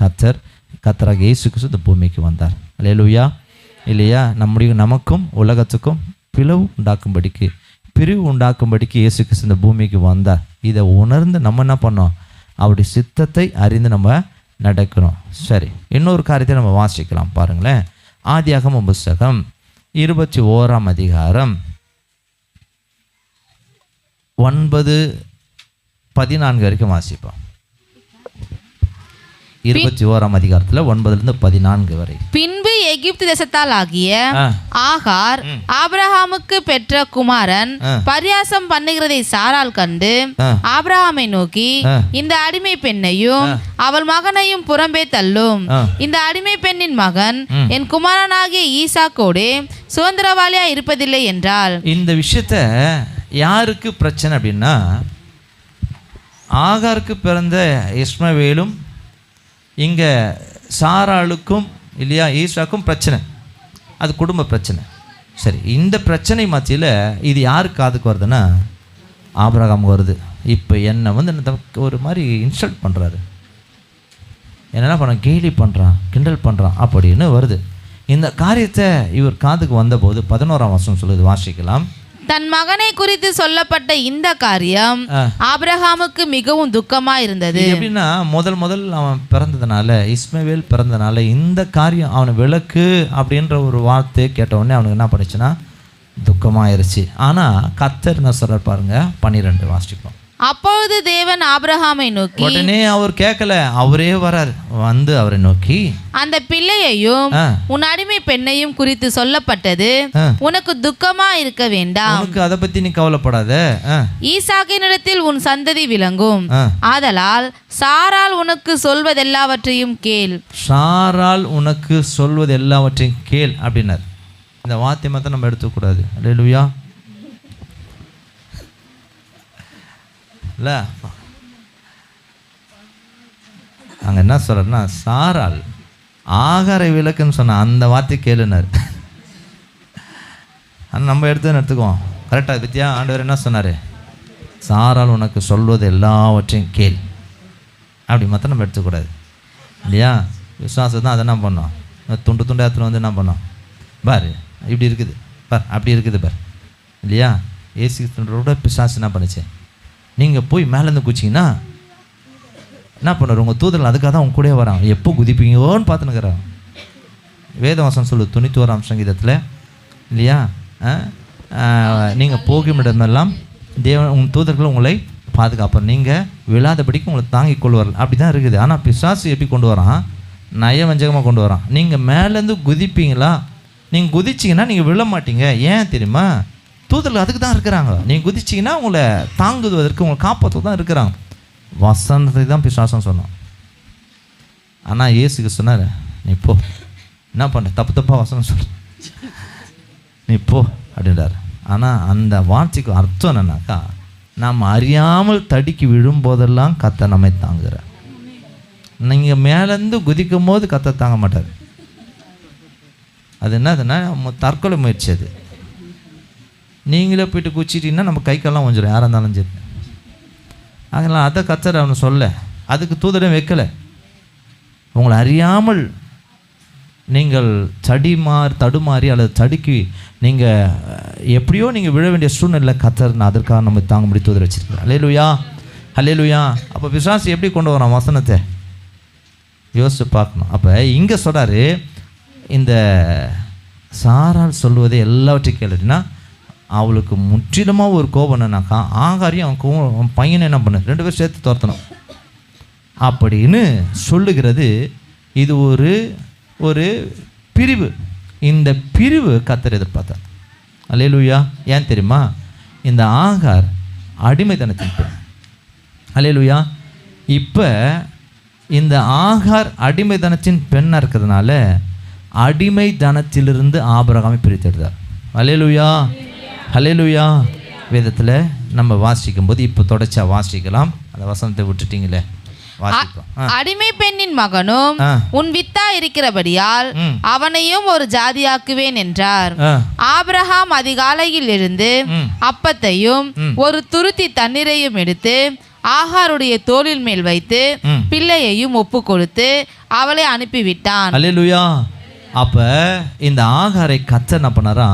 Speaker 2: கர்த்தராக இயேசு கிறிஸ்து இந்த பூமிக்கு வந்தார். அல்லேலூயா. இல்லையா? நமக்கும் உலகத்துக்கும் பிளவு உண்டாக்கும்படிக்கு இயேசு கிறிஸ்து இந்த பூமிக்கு வந்தார். இதை உணர்ந்து நம்ம என்ன பண்ணோம், அவருடைய சித்தத்தை அறிந்து நம்ம நடக்கணும். சரி, இன்னொரு காரியத்தை நம்ம வாசிக்கலாம் பாருங்களேன். ஆதியாகமம் புஸ்தகம் 21ஆம் அதிகாரம் 9-14 வரைக்கும் வாசிப்போம். 21ஆம் அதிகாரத்தில் 9-14 வரை.
Speaker 3: பின்பு எகிப்து தேசத்தால் ஆகிய ஆகார் ஆபிரகாமுக்கு பெற்ற குமாரன் பரியாசம் பண்ணுகிறதை சாராள் கண்டு ஆபிரகாமை நோக்கி, இந்த அடிமை பெண்ணையும் அவள் மகனையும் புறம்பே தள்ளும். இந்த அடிமை பெண்ணின் மகன் என் குமாரனாகிய ஈசாக்கோடு சுதந்திரவாளியா இருப்பதில்லை என்றால்.
Speaker 2: இந்த விஷயத்த யாருக்கு பிரச்சனை அப்படின்னா, ஆகாருக்கு பிறந்த இஸ்மவேலும் இங்கே சாராளுக்கும் இல்லையா ஈசாக்கும் பிரச்சனை, அது குடும்ப பிரச்சனை. சரி, இந்த பிரச்சனை மத்தியில் இது யாருக்கு காதுக்கு வருதுன்னா ஆபிரகாமுக்கு வருது. இப்போ என்னை ஒரு மாதிரி இன்சல்ட் பண்ணுறாரு, என்னென்ன பண்ண கேலி பண்ணுறான், கிண்டல் பண்ணுறான் அப்படின்னு வருது. இந்த காரியத்தை இவர் காதுக்கு வந்தபோது 11ஆம் வசனம் சொல்லுது, வாசிக்கலாம்.
Speaker 3: தன் மகனை குறித்து சொல்லப்பட்ட இந்த காரியம் ஆபிரகாமுக்கு மிகவும் துக்கமா இருந்தது.
Speaker 2: எப்படின்னா முதல் அவன் பிறந்ததுனால, இஸ்மவேல் பிறந்ததுனால இந்த காரியம் அவனை விளக்கு அப்படின்ற ஒரு வார்த்தையை கேட்ட உடனே அவனுக்கு என்ன பண்ணுச்சுன்னா துக்கமாயிருச்சு. ஆனால் கர்த்தர் என்ன சொல்றார் பாருங்க, 12 வாசிப்போம்.
Speaker 3: அப்பொழுது தேவன் ஆபிரகாமை நோக்கி,
Speaker 2: உடனே அவர் கேட்கல, அவரே வரார், வந்து அவரை நோக்கி, அந்த
Speaker 3: பிள்ளையையும் உன் அடிமை பெண்ணையும் குறித்து சொல்லப்பட்டது உனக்கு துக்கமா இருக்க வேண்டாம்,
Speaker 2: உனக்கு அதை பத்தி நீ கவலைப்படாத,
Speaker 3: ஈசாக்கினிடத்தில் உன் சந்ததி விளங்கும், ஆதலால் சாரால் உனக்கு சொல்வதெல்லாவற்றையும் கேள்,
Speaker 2: சாரால் உனக்கு சொல்வது எல்லாவற்றையும் கேள் அப்படின்னார். இந்த வார்த்தை மாத்திரம் நம்ம எடுத்துக்கூடாது. அல்லேலூயா. இல்லை அங்கே என்ன சொல்கிறேன்னா, சாரால் ஆகார விளக்குன்னு சொன்ன அந்த வார்த்தை கேளுனார். ஆனால் நம்ம எடுத்துக்குவோம் கரெக்டாக பற்றியா. ஆண்டவர் என்ன சொன்னார், சாரால் உனக்கு சொல்வது எல்லாவற்றையும் கேள் அப்படி மாத்திரம் நம்ம எடுத்துக்கூடாது இல்லையா. விசுவாசம் தான் அதை என்ன பண்ணோம், துண்டு துண்டு எடுத்துன்னு வந்து என்ன பண்ணோம், பாரு இப்படி இருக்குது பார், அப்படி இருக்குது பார் இல்லையா. ஏசியோட பிசாசு என்ன பண்ணுச்சு, நீங்கள் போய் மேலேருந்து குச்சிங்கன்னா என்ன பண்ணுறாரு, உங்கள் தூதர்கள் அதுக்காக தான் அவங்க கூட வரான், எப்போ குதிப்பீங்கோன்னு பார்த்துன்னுக்குறான். வேதவாசம் சொல்லு 91ஆம் சங்கீதத்தில் இல்லையா, நீங்கள் போகும் இடமெல்லாம் தேவன் உங்கள் தூதர்கள் உங்களை பாதுகாப்பார், நீங்கள் விழாதபடிக்கு உங்களை தாங்கிக் கொள்வார்கள், அப்படி தான் இருக்குது. ஆனால் பிசாசு எப்படி கொண்டு வரான், நயவஞ்சகமாக கொண்டு வரான். நீங்கள் மேலேருந்து குதிப்பீங்களா, நீங்கள் குதிச்சிங்கன்னா நீங்கள் விழ மாட்டீங்க. ஏன் தெரியுமா, தூதர்கள் அதுக்கு தான் இருக்கிறாங்க. நீங்கள் குதிச்சிங்கன்னா உங்களை தாங்குவதற்கு, உங்களை காப்பாற்ற தான் இருக்கிறாங்க. வசனத்தை தான் பிசாசம் சொன்னோம். ஆனால் இயேசுக்கு சொன்னார், நீ போ, என்ன பண்ண தப்பாக வசனம் சொல்ற, நீ போ அப்படின்றார். ஆனால் அந்த வார்த்தைக்கு அர்த்தம் என்னன்னாக்கா, நாம் அறியாமல் தடுக்கி விழும்போதெல்லாம் கர்த்தர் நம்மை தாங்குகிறார். நீங்கள் மேலேருந்து குதிக்கும் போது கர்த்தர் தாங்க மாட்டார். அது என்னதுன்னா தற்கொலை முயற்சி. அது நீங்களே போய்ட்டு குச்சிட்டிங்கன்னா நம்ம கைக்கெல்லாம் கொஞ்சம் யாராக இருந்தாலும் சரி. அதனால் அதை கர்த்தர் அவனை சொல்ல, அதுக்கு தூதரம் வைக்கலை. உங்களை அறியாமல் நீங்கள் தடுமாறி அல்லது தடுக்கி நீங்கள் எப்படியோ நீங்கள் விழ வேண்டிய சூழ்நிலை கர்த்தர் அதற்காக நம்ம தாங்க முடி தூதர் வச்சுருக்கேன். அல்லேலூயா, அல்லேலூயா. அப்போ பிசாசு எப்படி கொண்டு வரோம் வசனத்தை யோசிச்சு பார்க்கணும். அப்போ இங்கே சொல்கிறாரு, இந்த சாரால் சொல்வதை எல்லாவற்றையும் கேளுன்னா, அவளுக்கு முற்றிலுமாக ஒரு கோபம் என்னன்னாக்கா, ஆகாரியம் அவன் பையனை என்ன பண்ணு 2 பேர் சேர்த்து துரத்தணும் அப்படின்னு சொல்லுகிறது. இது ஒரு பிரிவு. இந்த பிரிவு கர்த்தர் எதிர்பார்த்தார். அல்லேலூயா. ஏன் தெரியுமா, இந்த ஆகார் அடிமைத்தனத்தின் பெண். அல்லேலூயா. இப்போ இந்த ஆகார் அடிமைத்தனத்தின் பெண்ணாக இருக்கிறதுனால அடிமைத்தனத்திலிருந்து ஆபிரகாமை பிரித்தெடுத்தார். அல்லேலூயா, அல்லேலூயா. வேதத்தில் நம்ம வாசிக்கும் போது இப்போ தொடர்ச்சியா வாசிக்கலாம். அந்த வசனத்தை விட்டுட்டீங்களே,
Speaker 3: அடிமை பெண்ணின் மகனும் உன் வித்தா இருக்கிறபடியால் அவனையும் ஒரு ஜாதியாக்குவேன் என்றார். ஆபிரகாம் அதிகாலையில் எழுந்து அப்பத்தையும் ஒரு துருத்தி தண்ணீரையும் எடுத்து ஆகாருடைய தோளின் மேல் வைத்து பிள்ளையையும் ஒப்பு கொடுத்து அவளை அனுப்பிவிட்டான்.
Speaker 2: அல்லேலூயா. அப்ப இந்த ஆகாரை கர்த்தர் என்ன பண்ணாரா,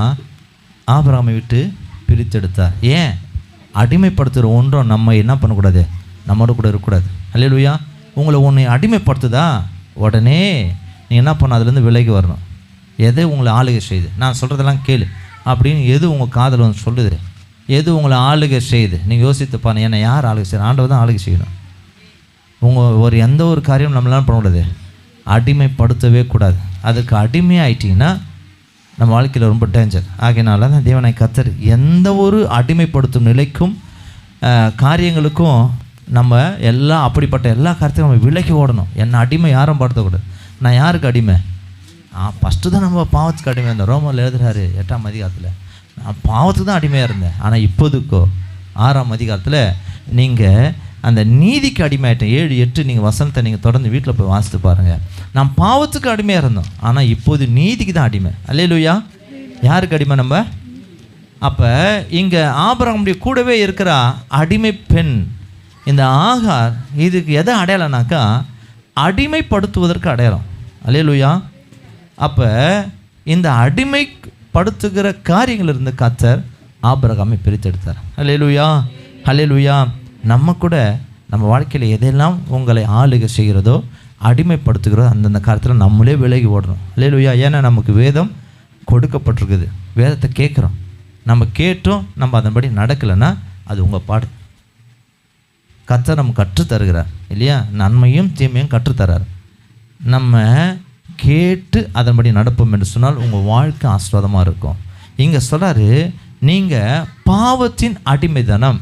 Speaker 2: ஆபிரகாமை விட்டு பிரித்தெடுத்தார். ஏன், அடிமைப்படுத்துகிற ஒன்றும் நம்ம என்ன பண்ணக்கூடாது, நம்மளோட கூட இருக்கக்கூடாது. அல்லேலூயா. உங்களை ஒன்று அடிமைப்படுத்துதா, உடனே நீ என்ன பண்ண, அதுலேருந்து விலகி வரணும். எது உங்களை ஆளுகை செய்யுது, நான் சொல்கிறதெல்லாம் கேளு அப்படின்னு எது உங்கள் காதில் வந்து சொல்லுது, எது உங்களை ஆளுகை செய்யுது, நீங்கள் யோசித்துப்பான. என்னை யார் ஆளுகை செய்யணும், ஆண்டவர் தான் ஆளுகை செய்யணும். உங்கள் எந்த ஒரு காரியம் நம்மளால பண்ணக்கூடாது, அடிமைப்படுத்தவே கூடாது. அதுக்கு அடிமையாயிட்டிங்கன்னா நம்ம வாழ்க்கையில் ரொம்ப டேஞ்சர். ஆகையினால தான் தேவனை கர்த்தர் எந்த ஒரு அடிமைப்படுத்தும் நிலைக்கும் காரியங்களுக்கும் நம்ம எல்லாம் அப்படிப்பட்ட எல்லா காரியத்தையும் நம்ம விலகி ஓடணும். என்னை அடிமை யாரும் படுத்தக்கூடாது. நான் யாருக்கு அடிமை, ஃபஸ்ட்டு தான் நம்ம பாவத்துக்கு அடிமை இருந்தோம். ரோமரில் எழுதுறாரு 8ஆம் அதிகாரத்தில், நான் பாவத்துக்கு தான் அடிமையாக இருந்தேன். ஆனால் இப்போதுக்கோ 6ஆம் அதிகாரத்தில் நீங்கள் அந்த நீதிக்கு அடிமையாயிட்டேன். 7, 8 நீங்கள் வசனத்தை நீங்கள் தொடர்ந்து வீட்டில் போய் வாசித்து பாருங்கள். நான் பாவத்துக்கு அடிமையாக இருந்தோம், ஆனால் இப்போது நீதிக்கு தான் அடிமை. அல்லேலூயா. யாருக்கு அடிமை நம்ம? அப்போ இங்கே ஆபிரகாமுடைய கூடவே இருக்கிற அடிமை பெண் இந்த ஆகார், இதுக்கு எதை அடையாளம்னாக்கா அடிமைப்படுத்துவதற்கு அடையாளம். அல்லேலூயா. அப்போ இந்த அடிமைப்படுத்துகிற காரியங்கள் இருந்து கர்த்தர் ஆபிரகாமை பிரித்தெடுத்தார். அல்லேலூயா, அல்லேலூயா. நம்ம கூட நம்ம வாழ்க்கையில் எதெல்லாம் உங்களை ஆளுகை செய்கிறதோ, அடிமைப்படுத்துகிறதோ, அந்தந்த காலத்தில் நம்மளே விலகி ஓடணும். அல்லேலூயா. ஏன்னா நமக்கு வேதம் கொடுக்கப்பட்டிருக்குது, வேதத்தை கேட்குறோம். நம்ம கேட்டோம், நம்ம அதன்படி நடக்கலைன்னா அது உங்கள் பாடு. கர்த்தர் நம்ம கற்றுத்தருகிறார் இல்லையா? நன்மையும் தீமையும் கற்றுத்தரார். நம்ம கேட்டு அதன்படி நடப்போம் என்று சொன்னால் உங்கள் வாழ்க்கை ஆசீர்வாதமாக இருக்கும். இங்கே சொல்கிறாரு, நீங்கள் பாவத்தின் அடிமைத்தனம்,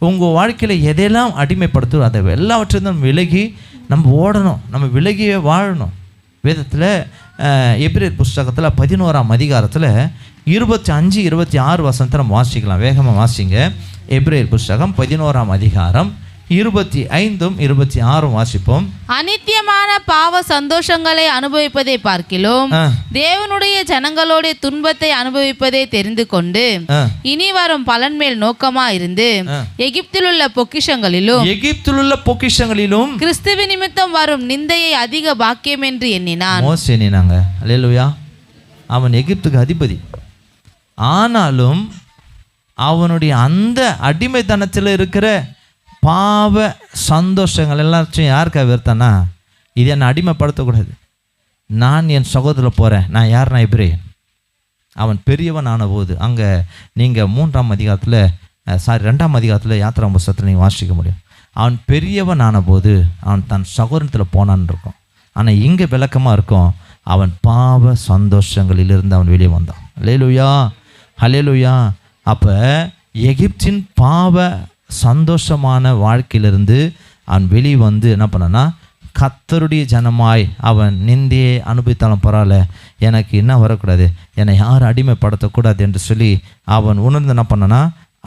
Speaker 2: உங்கள் வாழ்க்கையில் எதையெல்லாம் அடிமைப்படுத்தும் அதை எல்லாவற்றையும் நம்ம விலகி நம்ம ஓடணும், நம்ம விலகியே வாழணும். வேதத்தில் எபிரேயர் புஸ்தகத்தில் 11ஆம் அதிகாரத்தில் 25, 26 வசனத்தை நம்ம வாசிக்கலாம். வேகமாக வாசிங்க. எபிரேயர் புஸ்தகம் 11ஆம் அதிகாரம் 25, 26 வாசிப்போம்.
Speaker 3: அநித்தியமான பாவ சந்தோஷங்களை அனுபவிப்பதை பார்க்கிலும் தேவனுடைய ஜனங்களோட துன்பத்தை அனுபவிப்பதை தெரிந்து கொண்டு இனி வரும் பலன் மேல் நோக்கமா இருந்து எகிப்திலுள்ள பொக்கிஷங்களிலும் கிறிஸ்துவ நிமித்தம் வரும் நிந்தையை அதிக பாக்கியம் என்று எண்ணினான்.
Speaker 2: மோசே எண்ணினாங்க. அல்லேலூயா. அவன் எகிப்துக்கு அதிபதி. ஆனாலும் அவனுடைய அந்த அடிமைத்தனத்தில் இருக்கிற பாவ சந்தோஷங்கள் எல்லாத்தையும் யாருக்கா வெறுத்தானா, இது என்னை அடிமைப்படுத்தக்கூடாது, நான் என் சகோதரில் போகிறேன், நான் யார், நான் எபிரேயன். அவன் பெரியவன் ஆன போது, அங்கே நீங்கள் 3ஆம் அதிகாரத்தில் 2ஆம் அதிகாரத்தில் யாத்திரா புஸ்தகத்தில் நீங்கள் வாசிக்க முடியும். அவன் பெரியவன் ஆன போது அவன் தன் சகோதரத்தில் போனான்னு இருக்கும். ஆனால் இங்கே விளக்கமாக இருக்கும், அவன் பாவ சந்தோஷங்களிலிருந்து அவன் வெளியே வந்தான். அல்லேலூயா, அல்லேலூயா. அப்போ எகிப்தின் பாவ சந்தோஷமான வாழ்க்கையிலிருந்து அவன் வெளியே வந்து என்ன பண்ணனா, கர்த்தருடைய ஜனமாய் அவன் நிந்தையை அனுபவித்தாலும் பரவாயில்ல, எனக்கு என்ன வரக்கூடாது, என்னை யாரும் அடிமைப்படுத்தக்கூடாது என்று சொல்லி அவன் உணர்ந்து என்ன பண்ணனா,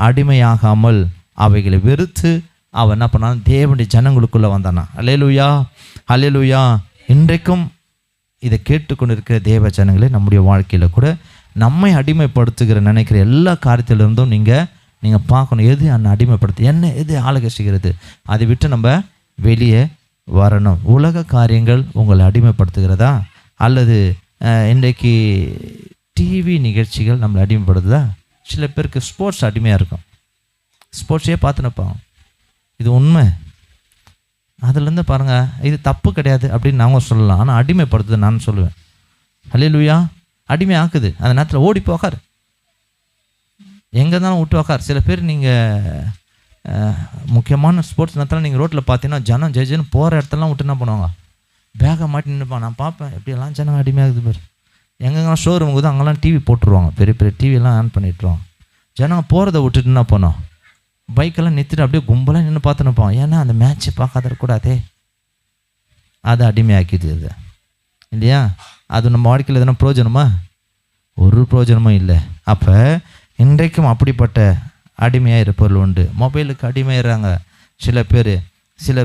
Speaker 2: அடிமையாகாமல் அவைகளை வெறுத்து அவன் என்ன பண்ணான், தேவனுடைய ஜனங்களுக்குள்ளே வந்தானா. அல்லேலூயா, அல்லேலூயா. இன்றைக்கும் இதை கேட்டுக்கொண்டு இருக்கிற தேவ ஜனங்களே, நம்முடைய வாழ்க்கையில் கூட நம்மை அடிமைப்படுத்துகிற நினைக்கிற எல்லா காரியத்திலிருந்தும் நீங்கள் பார்க்கணும், எது என்னை அடிமைப்படுத்து, என்ன எது ஆளுகை செய்கிறது, அதை விட்டு நம்ம வெளியே வரணும். உலக காரியங்கள் உங்களை அடிமைப்படுத்துகிறதா, அல்லது இன்றைக்கு டிவி நிகழ்ச்சிகள் நம்மளை அடிமைப்படுத்துதா? சில பேருக்கு ஸ்போர்ட்ஸ் அடிமையாக இருக்கும், ஸ்போர்ட்ஸே பார்த்துனப்பாங்க. இது உண்மை. அதுலேருந்து பாருங்கள், இது தப்பு கிடையாது அப்படின்னு நாங்கள் சொல்லலாம், ஆனால் அடிமைப்படுத்துது நான் சொல்லுவேன். அல்லேலூயா. அடிமை ஆக்குது. அந்த நேரத்தில் ஓடி போகார், எங்கே இருந்தாலும் விட்டு உக்கார். சில பேர் நீங்கள் முக்கியமான ஸ்போர்ட்ஸ் நேரத்தில் நீங்கள் ரோட்டில் பார்த்தீங்கன்னா ஜனம் ஜெயிச்சுன்னு போகிற இடத்துலாம் விட்டு என்ன பண்ணுவாங்க, பேகை மாட்டி நின்றுப்பான். நான் பார்ப்பேன் எப்படியெல்லாம் ஜனம் அடிமையாகுது பேர். எங்கெங்கெல்லாம் ஷோரூம் இருக்குது அங்கெல்லாம் டிவி போட்டுருவாங்க, பெரிய பெரிய டிவியெல்லாம் ஆன் பண்ணிட்டுருவாங்க. ஜனங்க போகிறத விட்டுட்டு என்ன பண்ணோம், பைக்கெல்லாம் நிறுத்திட்டு அப்படியே கும்பலாக நின்று பார்த்து நிற்பான். ஏன்னா அந்த மேட்ச்சை பார்க்காத இருக்கக்கூடாதே, அதை அடிமையாக்கிது இது இல்லையா? அது நம்ம வாழ்க்கையில் எதனா பிரயோஜனமா? ஒரு பிரயோஜனமும் இல்லை. அப்போ இன்றைக்கும் அப்படிப்பட்ட அடிமையாக இருப்பவர்கள் உண்டு. மொபைலுக்கு அடிமையாகிறாங்க சில பேர்.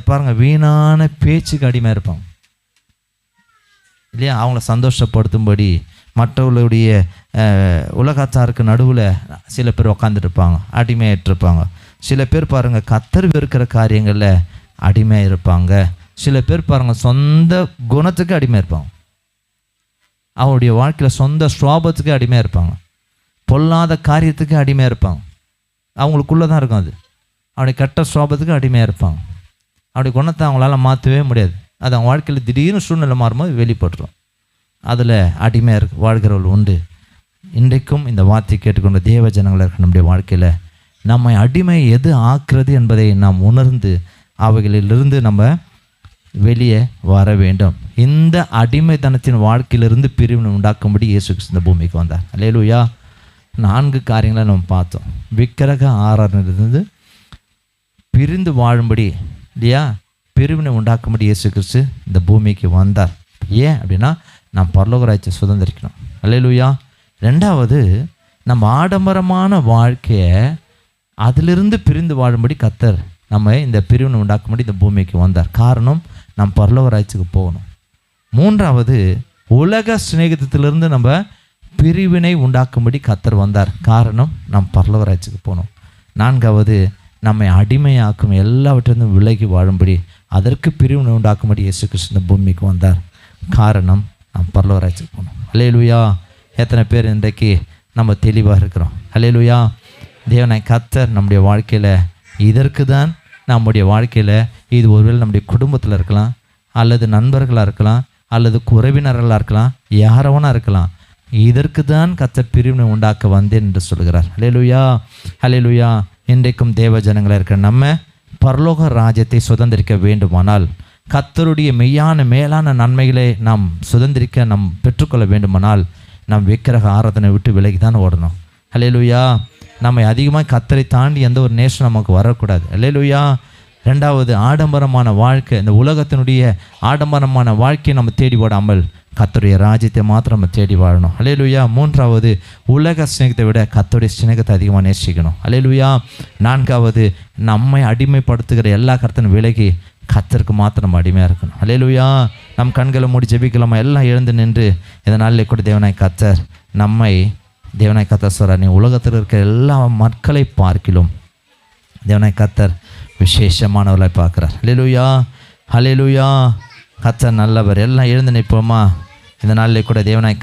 Speaker 2: பாருங்கள், வீணான பேச்சுக்கு அடிமையாக இருப்பாங்க இல்லையா? அவங்கள சந்தோஷப்படுத்தும்படி மற்றவர்களுடைய உலகத்தாருக்கு நடுவில் சில பேர் உக்காந்துட்டு இருப்பாங்க, அடிமையாகிட்டு இருப்பாங்க. சில பேர் பாருங்கள், கர்த்தர் வெறுக்கிற காரியங்களில் அடிமையாக இருப்பாங்க. சில பேர் பாருங்கள், சொந்த குணத்துக்கு அடிமையாக இருப்பாங்க, அவருடைய வாழ்க்கையில் சொந்த சுவாபத்துக்கு அடிமையாக இருப்பாங்க, பொல்லாத காரியத்துக்கு அடிமையாக இருப்பாங்க. அவங்களுக்குள்ளே தான் இருக்கும் அது. அவனுடைய கெட்ட சுவாபத்துக்கு அடிமையாக இருப்பாங்க. அவருடைய குணத்தை அவங்களால மாற்றவே முடியாது. அது அவங்க வாழ்க்கையில் திடீர்னு சூழ்நிலை மாறும்போது வெளிப்பட்டுரும். அதில் அடிமையாக வாழ்கிறவர்கள் உண்டு. இன்றைக்கும் இந்த வார்த்தை கேட்டுக்கொண்ட தேவ ஜனங்களாக இருக்க நம்முடைய வாழ்க்கையில் நம்மை அடிமை எது ஆக்குறது என்பதை நாம் உணர்ந்து அவைகளிலிருந்து நம்ம வெளியே வர வேண்டும். இந்த அடிமைத்தனத்தின் வாழ்க்கையிலிருந்து பிரிவினை உண்டாக்கும்படி இயேசு கிறிஸ்து இந்த பூமிக்கு வந்தார். அல்லேலூயா. 4 காரியங்களை நம்ம பார்த்தோம். விக்கிரக ஆராதனையிலிருந்து பிரிந்து வாழும்படி இல்லையா, பிரிவினை உண்டாக்கும்படி இயேசு கிறிஸ்து இந்த பூமிக்கு வந்தார். ஏன் அப்படின்னா, நாம் பரலோக ராஜ்யத்தை சுதந்திரிக்கணும். அல்லேலூயா. 2வது, நம்ம ஆடம்பரமான வாழ்க்கையை அதிலிருந்து பிரிந்து வாழும்படி கர்த்தர் நம்ம இந்த பிரிவினை உண்டாக்கும்படி இந்த பூமிக்கு வந்தார். காரணம், நாம் பரலோக ராஜ்யத்துக்கு போகணும். 3வது, உலக சிநேகிதத்திலிருந்து நம்ம பிரிவினை உண்டாக்கும்படி கர்த்தர் வந்தார். காரணம், நாம் பரலோக ராஜ்யத்துக்கு போகணும். 4வது, நம்மை அடிமையாக்கும் எல்லாவற்றிலிருந்தும் விலகி வாழும்படி, அதற்கு பிரிவினை உண்டாக்கும்படி இயேசு கிறிஸ்து இந்த பூமிக்கு வந்தார். காரணம், நாம் பரலோக ராஜ்யத்துக்கு போகணும். அல்லேலூயா. எத்தனை பேர் இன்றைக்கு நம்ம தெளிவாக இருக்கிறோம்? அல்லேலூயா. தேவனாய் கர்த்தர் நம்முடைய வாழ்க்கையில் இதற்கு தான் நம்முடைய வாழ்க்கையில் இது ஒருவேளை நம்முடைய குடும்பத்தில் இருக்கலாம், அல்லது நண்பர்களாக இருக்கலாம், அல்லது உறவினர்களாக இருக்கலாம், யாரவனாக இருக்கலாம். இதற்கு தான் கர்த்தர் பிரிவினை உண்டாக்க வந்தேன் என்று சொல்கிறார். ஹல்லேலூயா, ஹல்லேலூயா. இன்றைக்கும் தேவ ஜனங்களாக இருக்கிற நம்ம பரலோக ராஜ்யத்தை சுதந்திரிக்க வேண்டுமானால், கர்த்தருடைய மெய்யான மேலான நன்மைகளை நாம் சுதந்திரிக்க நாம் பெற்றுக்கொள்ள வேண்டுமானால், நாம் விக்கிரக ஆராதனை விட்டு விலகி தான் ஓடணும். ஹல்லேலூயா. நம்ம அதிகமாக கர்த்தரை தாண்டி எந்த ஒரு நேசம் நமக்கு வரக்கூடாது. ஹல்லேலூயா. ரெண்டாவது, ஆடம்பரமான வாழ்க்கை, இந்த உலகத்தினுடைய ஆடம்பரமான வாழ்க்கையை நம்ம தேடி ஓடாமல் கர்த்தருடைய ராஜ்யத்தை மாத்திரம் நம்ம தேடி வாழணும். ஹல்லேலூயா. மூன்றாவது, உலக சிநேகத்தை விட கர்த்தருடைய சிநேகத்தை அதிகமாக நேசிக்கணும். ஹல்லேலூயா. நான்காவது, நம்மை அடிமைப்படுத்துகிற எல்லா கர்த்தனும் விலகி கர்த்தருக்கு மாத்திரம் நம்ம அடிமையாக இருக்கணும். ஹல்லேலூயா. நம் கண்களை மூடி ஜெபிக்கலாமா? எல்லாம் எழுந்து நின்று இந்த நாளில் கூட தேவனாய் கர்த்தர் நம்மை தேவனாய் கர்த்தர் சொல்கிறார், நீ உலகத்தில் இருக்கிற எல்லா மக்களை பார்க்கிலும் தேவனாய் கர்த்தர் விசேஷமானவர்களை பார்க்குறார். ஹல்லேலூயா, ஹல்லேலூயா. கர்த்தர் நல்லவர். எல்லாம் எழுந்து நிற்போமா? இந்த நாளில் கூட தேவனாய்